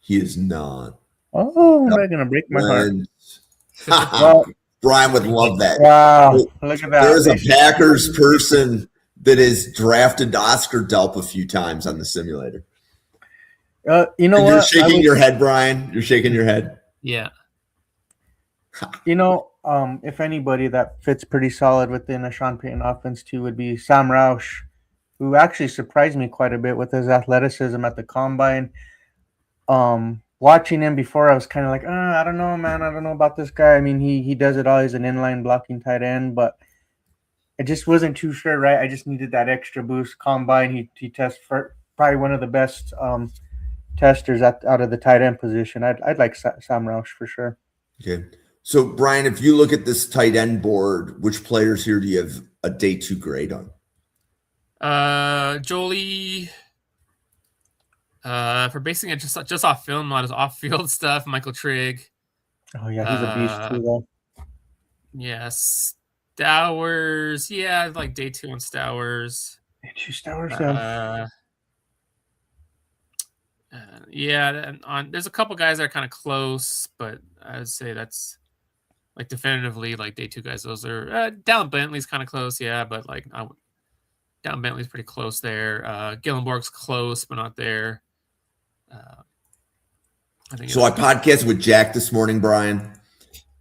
A: He is not.
B: Oh,
A: Nope.
B: they're going to break my heart.
A: Well, Brian would love that.
B: Wow, look at that.
A: There's a Packers person that has drafted Oscar Delp a few times on the simulator.
B: You know
A: And
B: what?
A: you're shaking your head, Brian. You're shaking your head.
C: Yeah.
B: If anybody that fits pretty solid within a Sean Payton offense too would be Sam Roush, who actually surprised me quite a bit with his athleticism at the combine. Watching him before, I was kind of like, I don't know, man. I don't know about this guy. I mean, he does it all. He's an inline blocking tight end, but I just wasn't too sure, right? I just needed that extra boost. Combine, he tests for probably one of the best testers out of the tight end position. I'd like Sam Roush for sure.
A: Okay. So, Brian, if you look at this tight end board, which players here do you have a day 2 grade on?
C: Jolie. For basing it just off film, a lot of off-field stuff. Michael Trigg.
B: Oh yeah, he's a beast too, though.
C: Yes, Stowers. Yeah, like day 2 on Stowers.
B: Stowers.
C: There's a couple guys that are kind of close, but I would say that's like definitively like day 2 guys. Those are Dallin Bentley's kind of close, yeah, but like Dallin Bentley's pretty close there. Gillenborg's close, but not there.
A: I podcasted with Jack this morning, Brian.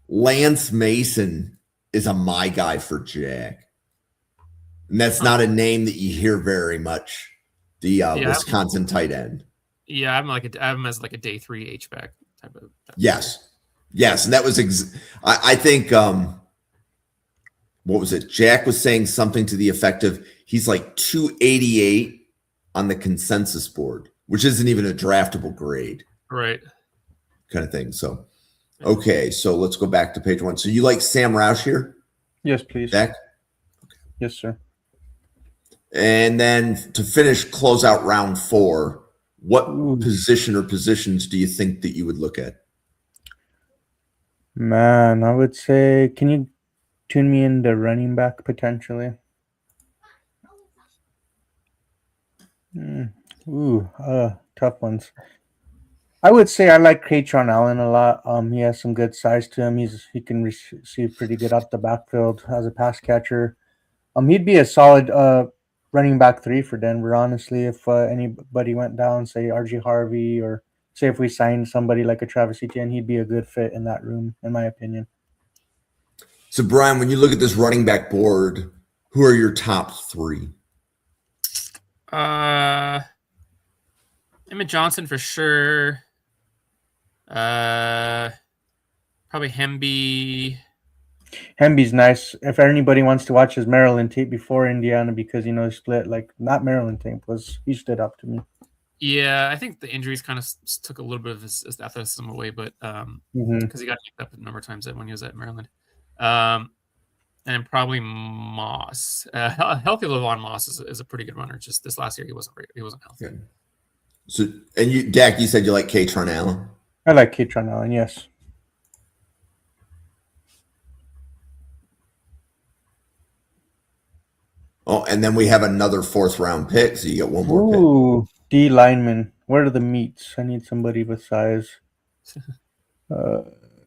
A: Lance Mason is a my guy for Jack. And that's not a name that you hear very much. The Wisconsin tight end.
C: Yeah, I have him as like a day 3 H-back type of.
A: Yes. And that was, I think, what was it? Jack was saying something to the effect of he's like 288 on the consensus board, which isn't even a draftable grade.
C: Right.
A: Kind of thing. So, okay. So let's go back to page 1. So you like Sam Roush here?
B: Yes, please.
A: Dak?
B: Okay. Yes, sir.
A: And then to close out round 4, what position or positions do you think that you would look at?
B: Man, I would say, can you tune me into running back potentially? Tough ones. I would say I like Kaytron Allen a lot. He has some good size to him. He can receive pretty good out the backfield as a pass catcher. He'd be a solid running back 3 for Denver, honestly. If anybody went down, say RJ Harvey, or say if we signed somebody like a Travis Etienne, he'd be a good fit in that room, in my opinion.
A: So, Brian, when you look at this running back board, who are your top 3?
C: Emmett Johnson for sure. Probably Hemby.
B: Hemby's nice. If anybody wants to watch his Maryland tape before Indiana, because he split not Maryland tape he stood up to me.
C: Yeah, I think the injuries kind of took a little bit of his athleticism away, but because he got kicked up a number of times when he was at Maryland. and probably Moss. Healthy Levon Moss is a pretty good runner. Just this last year, he wasn't healthy.
A: Okay. So, and you, Dak, you said you like Katron Allen.
B: I like Katron Allen, yes.
A: Oh, and then we have another 4th round pick, so you get one more pick.
B: Ooh, D lineman. Where are the meats? I need somebody with size.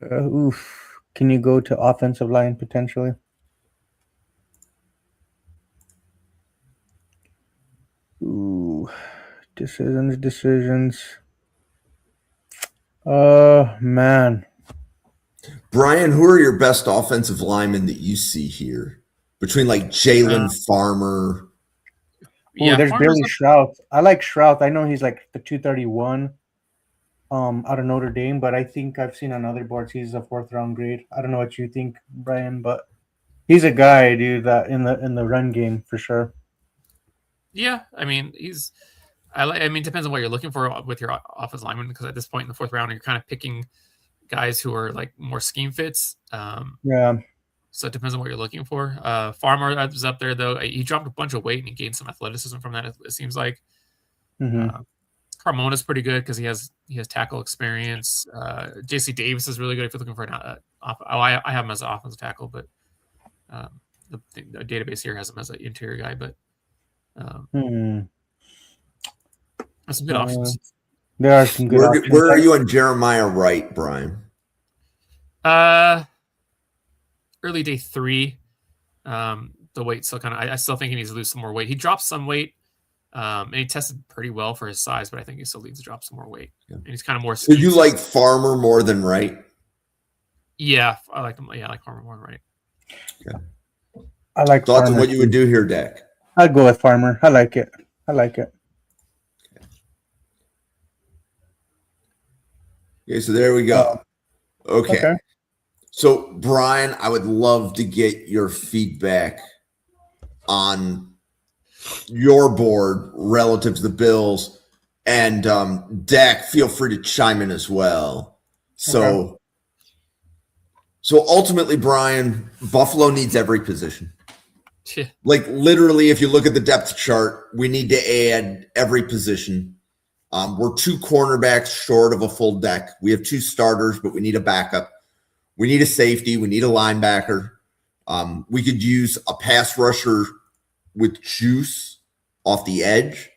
B: Oof. Can you go to offensive line potentially? Ooh, decisions. Man.
A: Brian, who are your best offensive linemen that you see here? Between like Jalen Farmer.
B: Oh, there's Billy Shrouth. I like Shrouth. I know he's like the 231 out of Notre Dame, but I think I've seen on other boards he's a 4th round grade. I don't know what you think, Brian, but he's a guy, dude, that in the run game for sure.
C: Yeah, I mean, it depends on what you're looking for with your offensive lineman, because at this point in the 4th round, you're kind of picking guys who are like more scheme fits.
B: Yeah.
C: So it depends on what you're looking for. Farmer is up there though. He dropped a bunch of weight and he gained some athleticism from that. It seems like. Carmona's pretty good because he has tackle experience. JC Davis is really good if you're looking for I have him as an offensive tackle, but the database here has him as an interior guy. But that's some good options.
B: There are some good options.
A: Where are you on Jeremiah Wright, Brian?
C: Early day 3. The weight still kind of. I still think he needs to lose some more weight. He dropped some weight, and he tested pretty well for his size, but I think he still needs to drop some more weight. Yeah. And he's kind of more.
A: So you like Farmer more than Wright?
C: Yeah, I like him. Yeah, I like Farmer more than Wright.
A: Okay.
B: I like
A: thoughts
B: Farmer
A: on what you would do here, Dak?
B: I'd go with Farmer. I like it.
A: Okay, so there we go. Okay. So, Brian, I would love to get your feedback on your board relative to the Bills. And Dak, feel free to chime in as well. So ultimately, Brian, Buffalo needs every position.
C: Yeah.
A: Like literally, if you look at the depth chart, we need to add every position. We're 2 cornerbacks short of a full deck. We have 2 starters, but we need a backup. We need a safety. We need a linebacker. We could use a pass rusher with juice off the edge.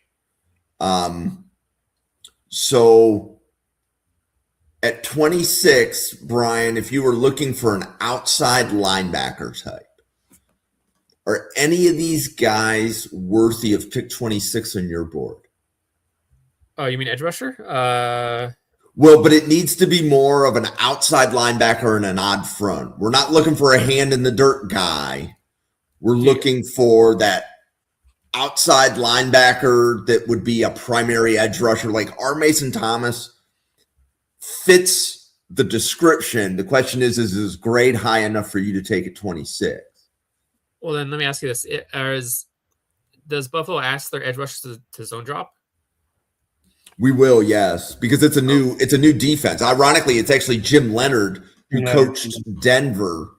A: So at 26, Brian, if you were looking for an outside linebacker type, are any of these guys worthy of pick 26 on your board?
C: Oh, you mean edge rusher?
A: Well, but it needs to be more of an outside linebacker and an odd front. We're not looking for a hand in the dirt guy. We're looking for that outside linebacker that would be a primary edge rusher. Like our Mason Thomas fits the description. The question is his grade high enough for you to take at 26?
C: Well, then let me ask you this. Does Buffalo ask their edge rushers to zone drop?
A: We will, yes, because it's a new defense. Ironically, it's actually Jim Leonard who coached Denver.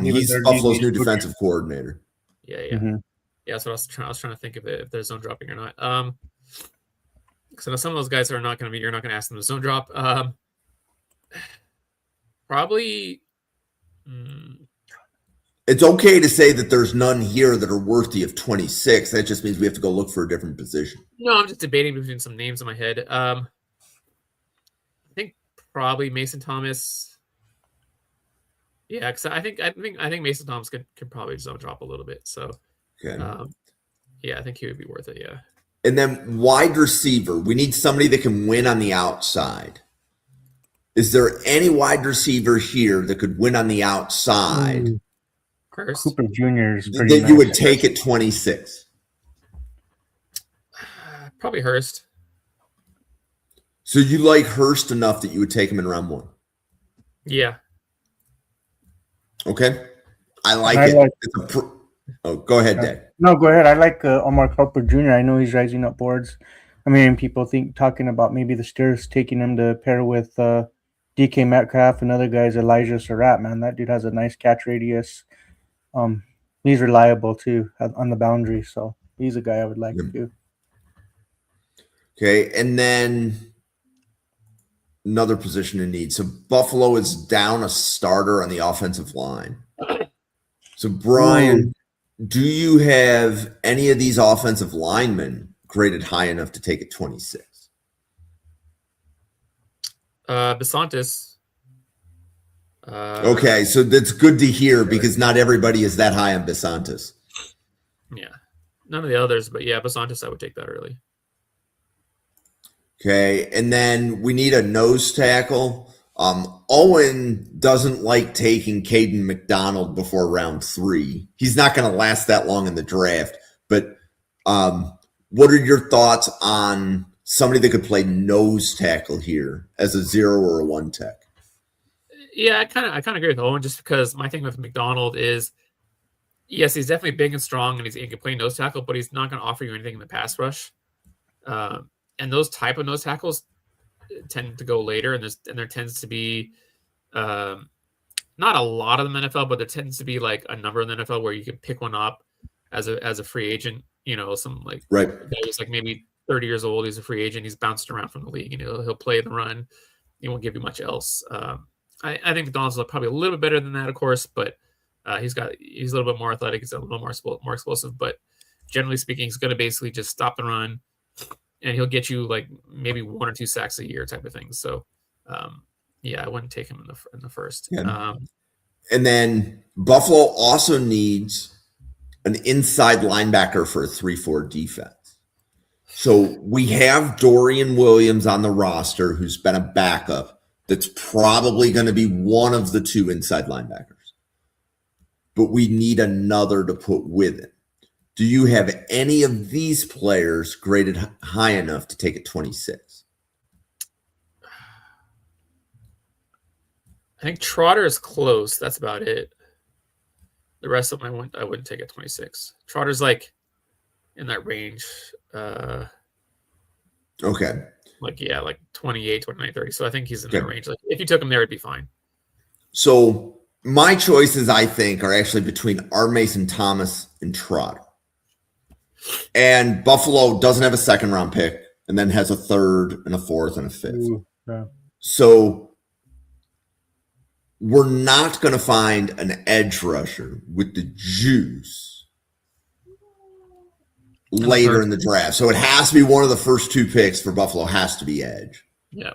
A: He's Buffalo's new defensive coordinator.
C: Yeah. Yeah, that's what I was trying to think if there's zone dropping or not. Because I know some of those guys are not going to be. You're not going to ask them to zone drop. Probably.
A: It's okay to say that there's none here that are worthy of 26. That just means we have to go look for a different position.
C: No, I'm just debating between some names in my head. I think probably Mason Thomas. Yeah, because I think Mason Thomas could probably zone drop a little bit. So, yeah, I think he would be worth it. Yeah.
A: And then wide receiver, we need somebody that can win on the outside. Is there any wide receiver here that could win on the outside?
B: Cooper Jr. is pretty
A: that
B: nice.
A: You would take at 26.
C: Probably Hurst.
A: So you like Hurst enough that you would take him in round 1?
C: Yeah.
A: Okay. I like it. Go ahead, Dave.
B: No, go ahead. I like Omar Cooper Jr. I know he's rising up boards. I mean, people talking about maybe the Steelers taking him to pair with DK Metcalf and other guys. Elijah Surratt, man, that dude has a nice catch radius. He's reliable too on the boundary, so he's a guy I would like to.
A: Okay, and then another position in need. So Buffalo is down a starter on the offensive line. So Brian, do you have any of these offensive linemen graded high enough to take it 26?
C: Besantis.
A: Okay, so that's good to hear because not everybody is that high on Besantis.
C: Yeah, none of the others, but yeah, Besantis, I would take that early.
A: Okay, and then we need a nose tackle. Owen doesn't like taking Caden McDonald before round 3. He's not going to last that long in the draft. But what are your thoughts on somebody that could play nose tackle here as a 0 or a 1 tech?
C: Yeah, I kind of agree with Owen, just because my thing with McDonald is, yes, he's definitely big and strong, and he can play nose tackle, but he's not going to offer you anything in the pass rush. And those type of nose tackles tend to go later, and there tends to be not a lot of them in the NFL, but there tends to be like a number in the NFL where you can pick one up as a free agent. Some like
A: right.
C: He's like maybe 30 years old. He's a free agent. He's bounced around from the league. He'll play the run. He won't give you much else. I think McDonald's probably a little bit better than that, of course, but he's a little bit more athletic. He's a little more explosive, but generally speaking, he's going to basically just stop the run, and he'll get you like maybe 1 or 2 sacks a year type of thing. So, yeah, I wouldn't take him in the first.
A: Yeah. And then Buffalo also needs an inside linebacker for a 3-4 defense. So we have Dorian Williams on the roster, who's been a backup. That's probably going to be one of the 2 inside linebackers. But we need another to put with it. Do you have any of these players graded high enough to take it 26?
C: I think Trotter is close. That's about it. The rest of them I wouldn't take it 26. Trotter's like in that range.
A: Okay.
C: Like 28, 29, 30. So I think he's in that range. Like if you took him there, it'd be fine.
A: So my choices, I think, are actually between R. Mason Thomas and Trotter. And Buffalo doesn't have a 2nd round pick and then has a 3rd and a 4th and a 5th.
B: Yeah.
A: So we're not going to find an edge rusher with the juice later in the draft. So it has to be one of the first 2 picks for Buffalo has to be edge.
C: Yeah.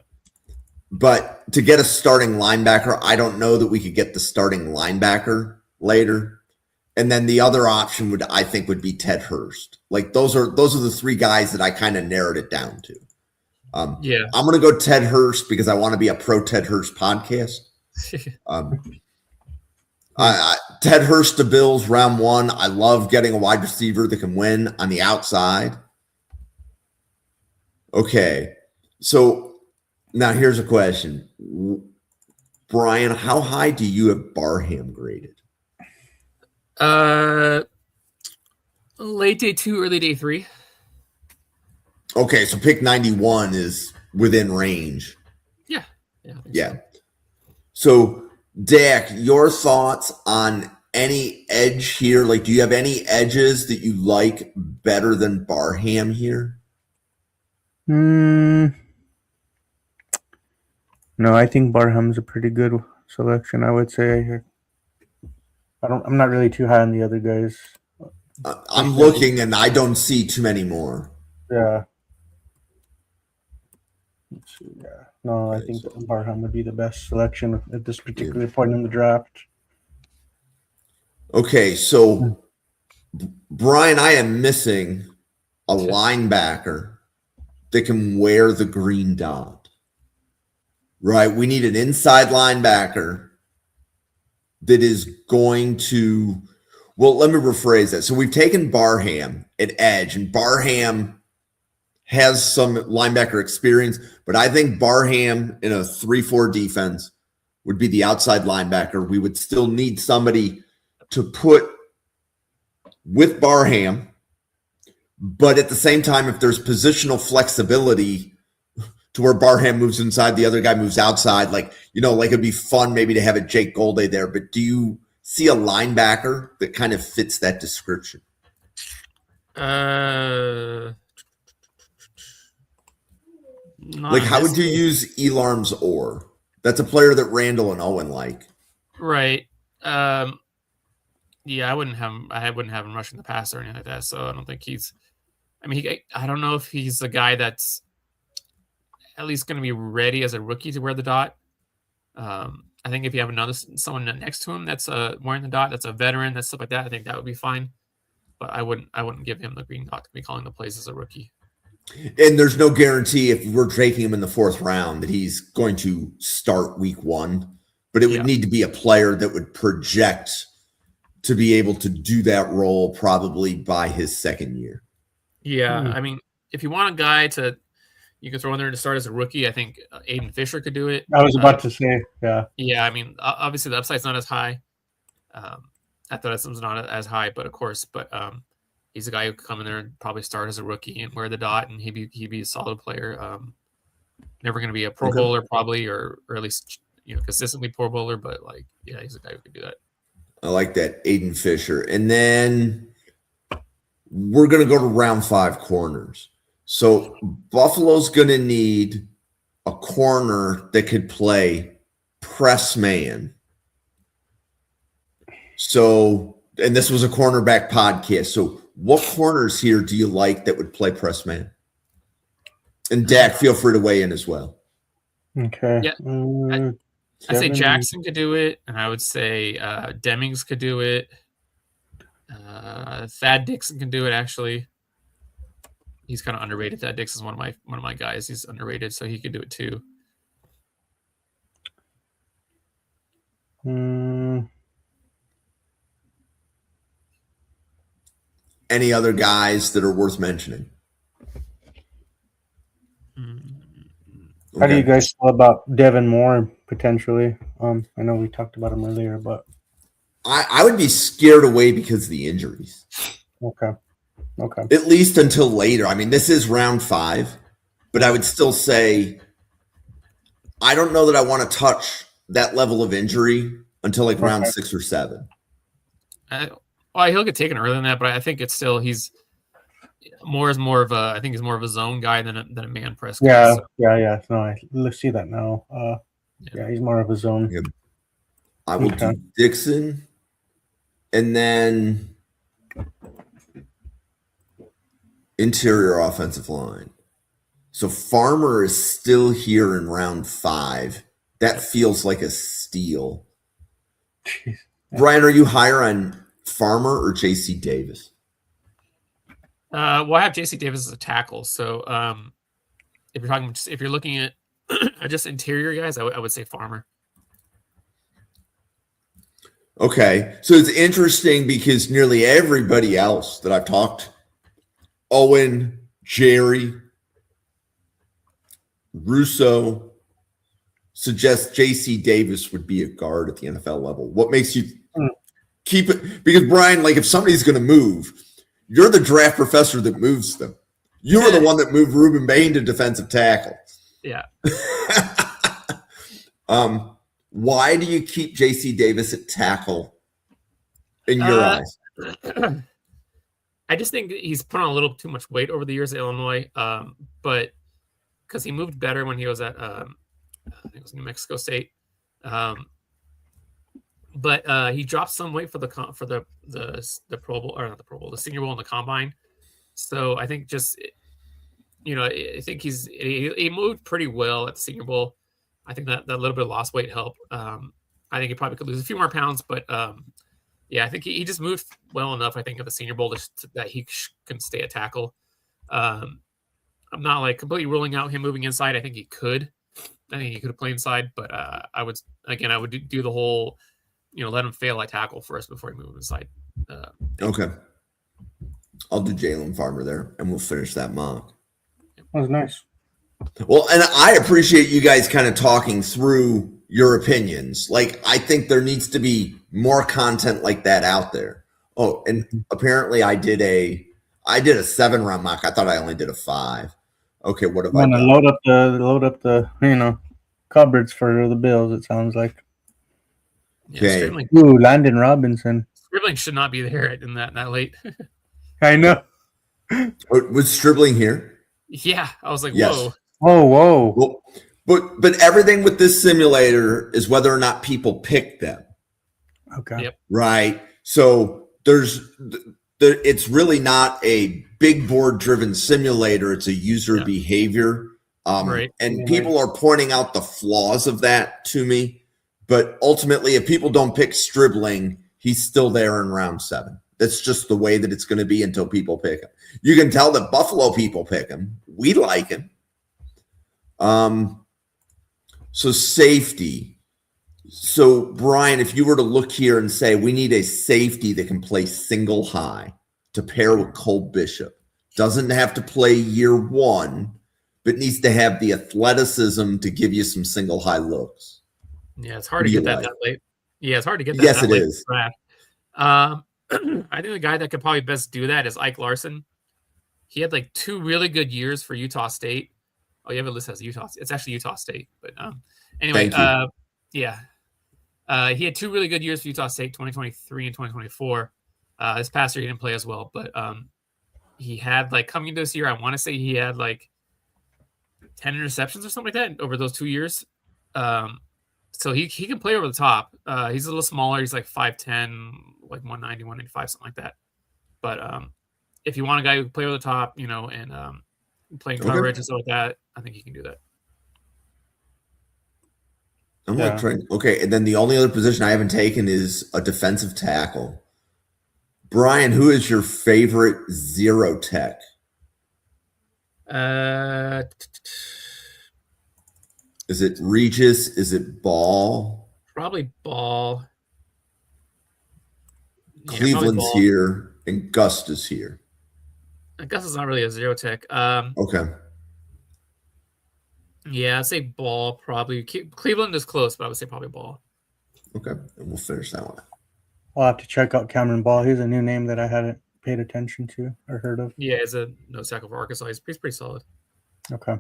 A: But to get a starting linebacker, I don't know that we could get the starting linebacker later. And then the other option would be Ted Hurst. Like those are the 3 guys that I kind of narrowed it down to.
C: Yeah.
A: I'm going to go Ted Hurst because I want to be a pro Ted Hurst podcast. Ted Hurst to Bills round 1. I love getting a wide receiver that can win on the outside. Okay. So now here's a question. Brian, how high do you have Barham graded?
C: Late day 2, early day 3.
A: Okay, so pick 91 is within range.
C: Yeah.
A: Yeah. So, Dak, your thoughts on any edge here? Like, do you have any edges that you like better than Barham here?
B: No, I think Barham's a pretty good selection. I would say. I'm not really too high on the other guys.
A: I'm looking and I don't see too many more.
B: Yeah. Let's see, yeah. No, I think Barham would be the best selection at this particular point in the draft.
A: Okay, so Brian, I am missing a linebacker that can wear the green dot. Right? We need an inside linebacker that is going to, well, let me rephrase that. So we've taken Barham at edge, and Barham has some linebacker experience, but I think Barham in a 3-4 defense would be the outside linebacker. We would still need somebody to put with Barham, but at the same time, if there's positional flexibility to where Barham moves inside, the other guy moves outside, like it'd be fun maybe to have a Jake Golday there, but do you see a linebacker that kind of fits that description? Like, how would you use Elarms Orr? That's a player that Randall and Owen like.
C: Right. Yeah, I wouldn't have him rushing the pass or anything like that. So I don't think he's. I mean, I don't know if he's a guy that's at least going to be ready as a rookie to wear the dot. I think if you have someone next to him that's wearing the dot, that's a veteran, that's stuff like that, I think that would be fine. But I wouldn't give him the green dot to be calling the plays as a rookie.
A: And there's no guarantee if we're taking him in the 4th round that he's going to start week 1. But it would need to be a player that would project to be able to do that role probably by his 2nd year.
C: Yeah, I mean, if you want a guy you can throw in there to start as a rookie, I think Aiden Fisher could do it.
B: I was about to say, yeah.
C: Yeah, I mean, obviously the upside's not as high. Athleticism's not as high, but of course, he's a guy who could come in there and probably start as a rookie and wear the dot, and he'd be a solid player. Never going to be a Pro Bowler probably, or at least consistently Pro Bowler, but he's a guy who could do that.
A: I like that, Aiden Fisher. And then we're going to go to round 5 corners. So Buffalo's going to need a corner that could play press man. So, and this was a cornerback podcast. So what corners here do you like that would play press man? And Dak, feel free to weigh in as well.
B: Okay.
C: Yeah. I'd say Jackson could do it, and I would say Demings could do it. Thad Dixon can do it, actually. He's kind of underrated. Thad Dixon's one of my guys. He's underrated, so he could do it too.
A: Any other guys that are worth mentioning?
B: How do you guys feel about Devin Moore potentially? I know we talked about him earlier, but
A: I would be scared away because of the injuries.
B: Okay.
A: At least until later. I mean, this is round 5, but I would still say I don't know that I want to touch that level of injury until like round 6 or 7.
C: He'll get taken earlier than that, but I think it's still he's more of a zone guy than a man press guy.
B: Yeah, so. Yeah. No, let's see that now. Yeah, he's more of a zone.
A: Yeah. I will do Dixon, and then interior offensive line. So Farmer is still here in round 5. That feels like a steal.
B: Jeez.
A: Brian, are you higher on Farmer or JC Davis?
C: Well, I have JC Davis as a tackle. So if you're looking at just interior guys, I would say Farmer.
A: Okay. So it's interesting because nearly everybody else that I've talked, Owen, Jerry, Russo, suggests JC Davis would be a guard at the NFL level. What makes you keep it? Because Brian, like if somebody's going to move, you're the draft professor that moves them. You were the one that moved Ruben Bain to defensive tackle.
C: Yeah.
A: Why do you keep JC Davis at tackle in your eyes?
C: I just think he's put on a little too much weight over the years at Illinois, but because he moved better when he was at I think it was New Mexico State, but he dropped some weight for the Pro Bowl, or not the Pro Bowl, the Senior Bowl and the Combine. So I think I think he moved pretty well at the Senior Bowl. I think that little bit of lost weight helped. I think he probably could lose a few more pounds, but I think he just moved well enough, I think, at the Senior Bowl that he can stay at tackle. I'm not like completely ruling out him moving inside. I think he could. I think he could have played inside, but I would do the whole, let him fail at tackle first before he moves inside.
A: Okay. I'll do Jalen Farmer there, and we'll finish that mock.
B: That was nice.
A: Well, and I appreciate you guys kind of talking through your opinions. Like, I think there needs to be more content like that out there. Oh, and apparently I did a 7-round mock. I thought I only did a 5. Okay, what have I done?
B: Load up the cupboards for the Bills, it sounds like.
C: Yeah,
A: Okay.
B: Ooh, Landon Robinson.
C: Stribling should not be there in that late.
B: I know.
A: Was Stribling here?
C: Yeah, I was like,
A: Yes.
C: whoa.
B: Oh, whoa.
A: Well, but everything with this simulator is whether or not people pick them.
B: Okay.
C: Yep.
A: Right. So it's really not a big board driven simulator. It's a user
C: Yeah.
A: behavior.
C: Right.
A: And people are pointing out the flaws of that to me. But ultimately, if people don't pick Stribling, he's still there in round 7. That's just the way that it's going to be until people pick him. You can tell that Buffalo people pick him. We like him. So safety. So Brian, if you were to look here and say we need a safety that can play single high to pair with Cole Bishop, doesn't have to play year 1, but needs to have the athleticism to give you some single high looks.
C: Yeah, it's hard to get that late. Yeah, it's hard to get that.
A: Yes,
C: it
A: is.
C: I think the guy that could probably best do that is Ike Larson. He had like 2 really good years for Utah State. Oh, you have it listed as Utah. It's actually Utah State, but anyway, yeah. He had 2 really good years for Utah State, 2023 and 2024. This past year he didn't play as well, but he had like coming into this year, I want to say he had like 10 interceptions or something like that over those 2 years. So he can play over the top. He's a little smaller. He's like 5'10", like 190, 195, something like that. But if you want a guy who can play over the top, and playing coverage and stuff like that, I think he can do that.
A: I'm like trying. Okay, and then the only other position I haven't taken is a defensive tackle. Brian, who is your favorite zero tech? Is it Regis? Is it Ball?
C: Probably Ball.
A: Cleveland's here, and Gust is here.
C: Gus is not really a zero tech.
A: Okay.
C: Yeah, I'd say Ball probably. Cleveland is close, but I would say probably Ball.
A: Okay, and we'll finish that one.
B: I'll have to check out Cameron Ball. He's a new name that I hadn't paid attention to or heard of.
C: Yeah, he's a nose tackle for Arkansas. He's pretty solid.
B: Okay.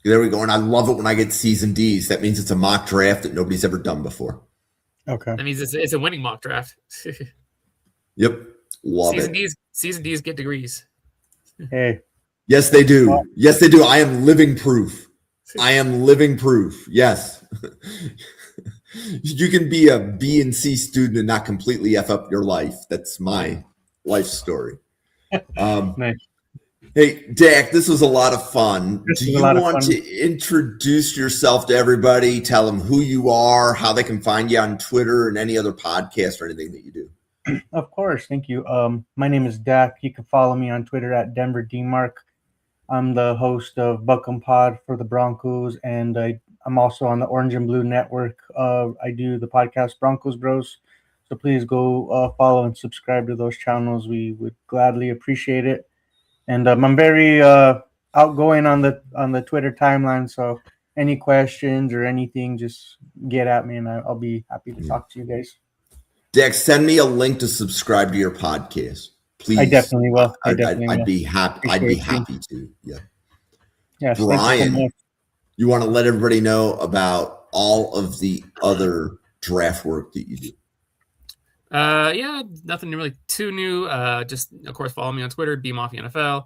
A: There we go. And I love it when I get season Ds. That means it's a mock draft that nobody's ever done before.
B: Okay.
C: That means it's a winning mock draft.
A: Yep. Love
C: it. Season Ds get degrees.
B: Hey.
A: Yes, they do. Yes, they do. I am living proof. I am living proof. Yes. You can be a B and C student and not completely F up your life. That's my life story.
B: Nice.
A: Hey, Dak, this was a lot of fun. Do you want to introduce yourself to everybody? Tell them who you are, how they can find you on Twitter and any other podcast or anything that you do.
B: Of course. Thank you. My name is Dak. You can follow me on Twitter at Denver DMark. I'm the host of Buckham Pod for the Broncos, and I'm also on the Orange and Blue Network. I do the podcast Broncos Bros. So please go follow and subscribe to those channels. We would gladly appreciate it. And I'm very outgoing on the Twitter timeline. So any questions or anything, just get at me, and I'll be happy to talk to you guys.
A: Dak, send me a link to subscribe to your podcast, please.
B: I definitely will.
A: I'd be happy. I'd be happy to. Yeah.
B: Yes,
A: Brian, you want to let everybody know about all of the other draft work that you do?
C: Yeah, nothing really too new. Just of course follow me on Twitter, BMoffyNFL.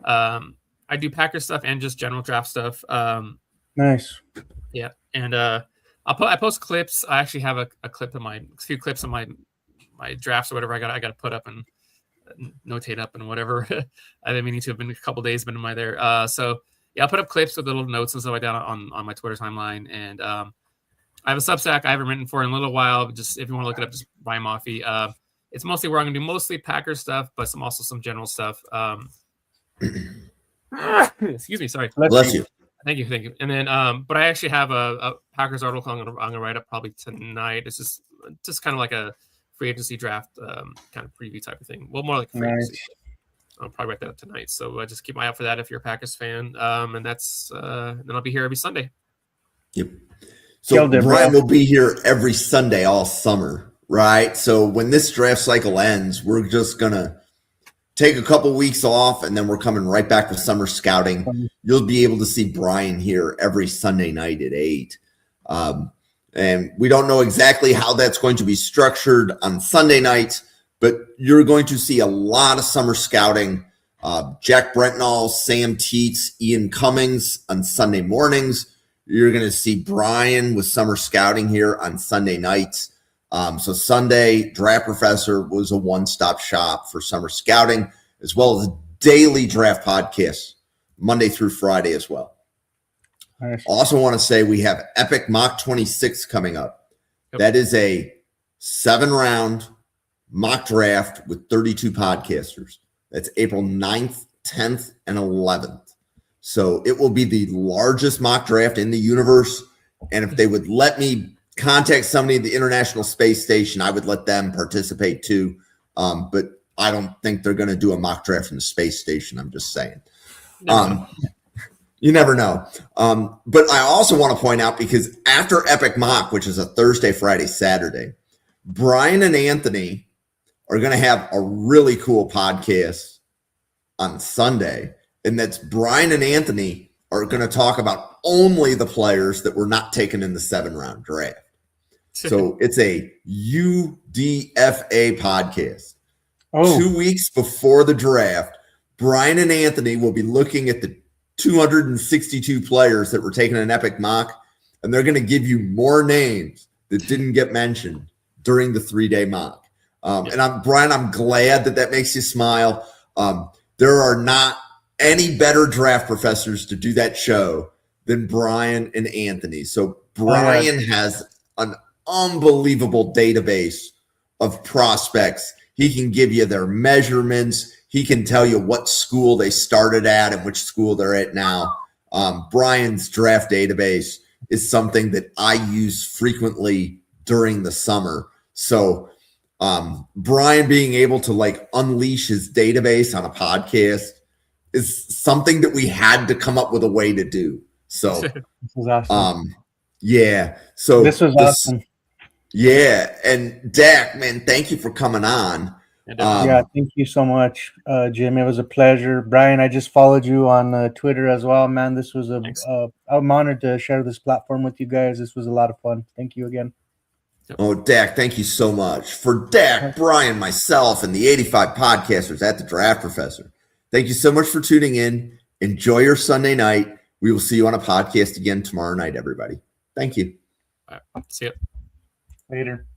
C: I do Packers stuff and just general draft stuff.
B: Nice.
C: Yeah, and I post clips. I actually have a few clips of my drafts or whatever. I got to put up and notate up and whatever. I didn't mean to have been a couple days, been in my there. So yeah, I'll put up clips with little notes and stuff like that on my Twitter timeline. And I have a Substack I haven't written for in a little while. But just if you want to look it up, just buy Moffy. It's mostly where I'm gonna do mostly Packers stuff, but some general stuff. Excuse me, sorry.
A: Bless you.
C: Thank you. And then, but I actually have a Packers article I'm gonna write up probably tonight. It's just kind of like a free agency draft kind of preview type of thing. Well, more like a free agency. I'll probably write that up tonight. So just keep my eye out for that if you're a Packers fan. And that's then I'll be here every Sunday.
A: Yep. So Brian will be here every Sunday all summer, right? So when this draft cycle ends, we're just gonna take a couple weeks off, and then we're coming right back with summer scouting. You'll be able to see Brian here every Sunday night at 8. And And we don't know exactly how that's going to be structured on Sunday nights, but you're going to see a lot of summer scouting. Jack Brentnall, Sam Teets, Ian Cummings on Sunday mornings. You're going to see Brian with summer scouting here on Sunday nights. So Sunday, Draft Professor was a one-stop shop for summer scouting, as well as daily draft podcasts, Monday through Friday as well.
B: Nice.
A: Also want to say we have Epic Mock 26 coming up.
C: Yep.
A: That is a 7-round mock draft with 32 podcasters. That's April 9th, 10th, and 11th. So it will be the largest mock draft in the universe. And if they would let me contact somebody at the International Space Station, I would let them participate too. But I don't think they're going to do a mock draft from the space station. I'm just saying. You never know. But I also want to point out, because after Epic Mock, which is a Thursday, Friday, Saturday, Brian and Anthony are going to have a really cool podcast on Sunday. And that's Brian and Anthony are going to talk about only the players that were not taken in the 7-round draft. So it's a UDFA podcast. 2 weeks before the draft, Brian and Anthony will be looking at the 262 players that were taken in Epic Mock, and they're going to give you more names that didn't get mentioned during the 3-day mock. And Brian, I'm glad that makes you smile. There are not any better draft professors to do that show than Brian and Anthony. So Brian has an unbelievable database of prospects. He can give you their measurements. He can tell you what school they started at and which school they're at now. Brian's draft database is something that I use frequently during the summer. So Brian being able to unleash his database on a podcast is something that we had to come up with a way to do. So
B: this was awesome.
A: Yeah. So
B: this was awesome.
A: Yeah. And Dak, man, thank you for coming on.
B: Yeah, thank you so much, Jim. It was a pleasure. Brian, I just followed you on Twitter as well, man. This was I'm honored to share this platform with you guys. This was a lot of fun. Thank you again.
A: Oh, Dak, thank you so much. For Dak, Brian, myself, and the 85 podcasters at the Draft Professor, thank you so much for tuning in. Enjoy your Sunday night. We will see you on a podcast again tomorrow night, everybody. Thank you.
C: All right. See you
B: later.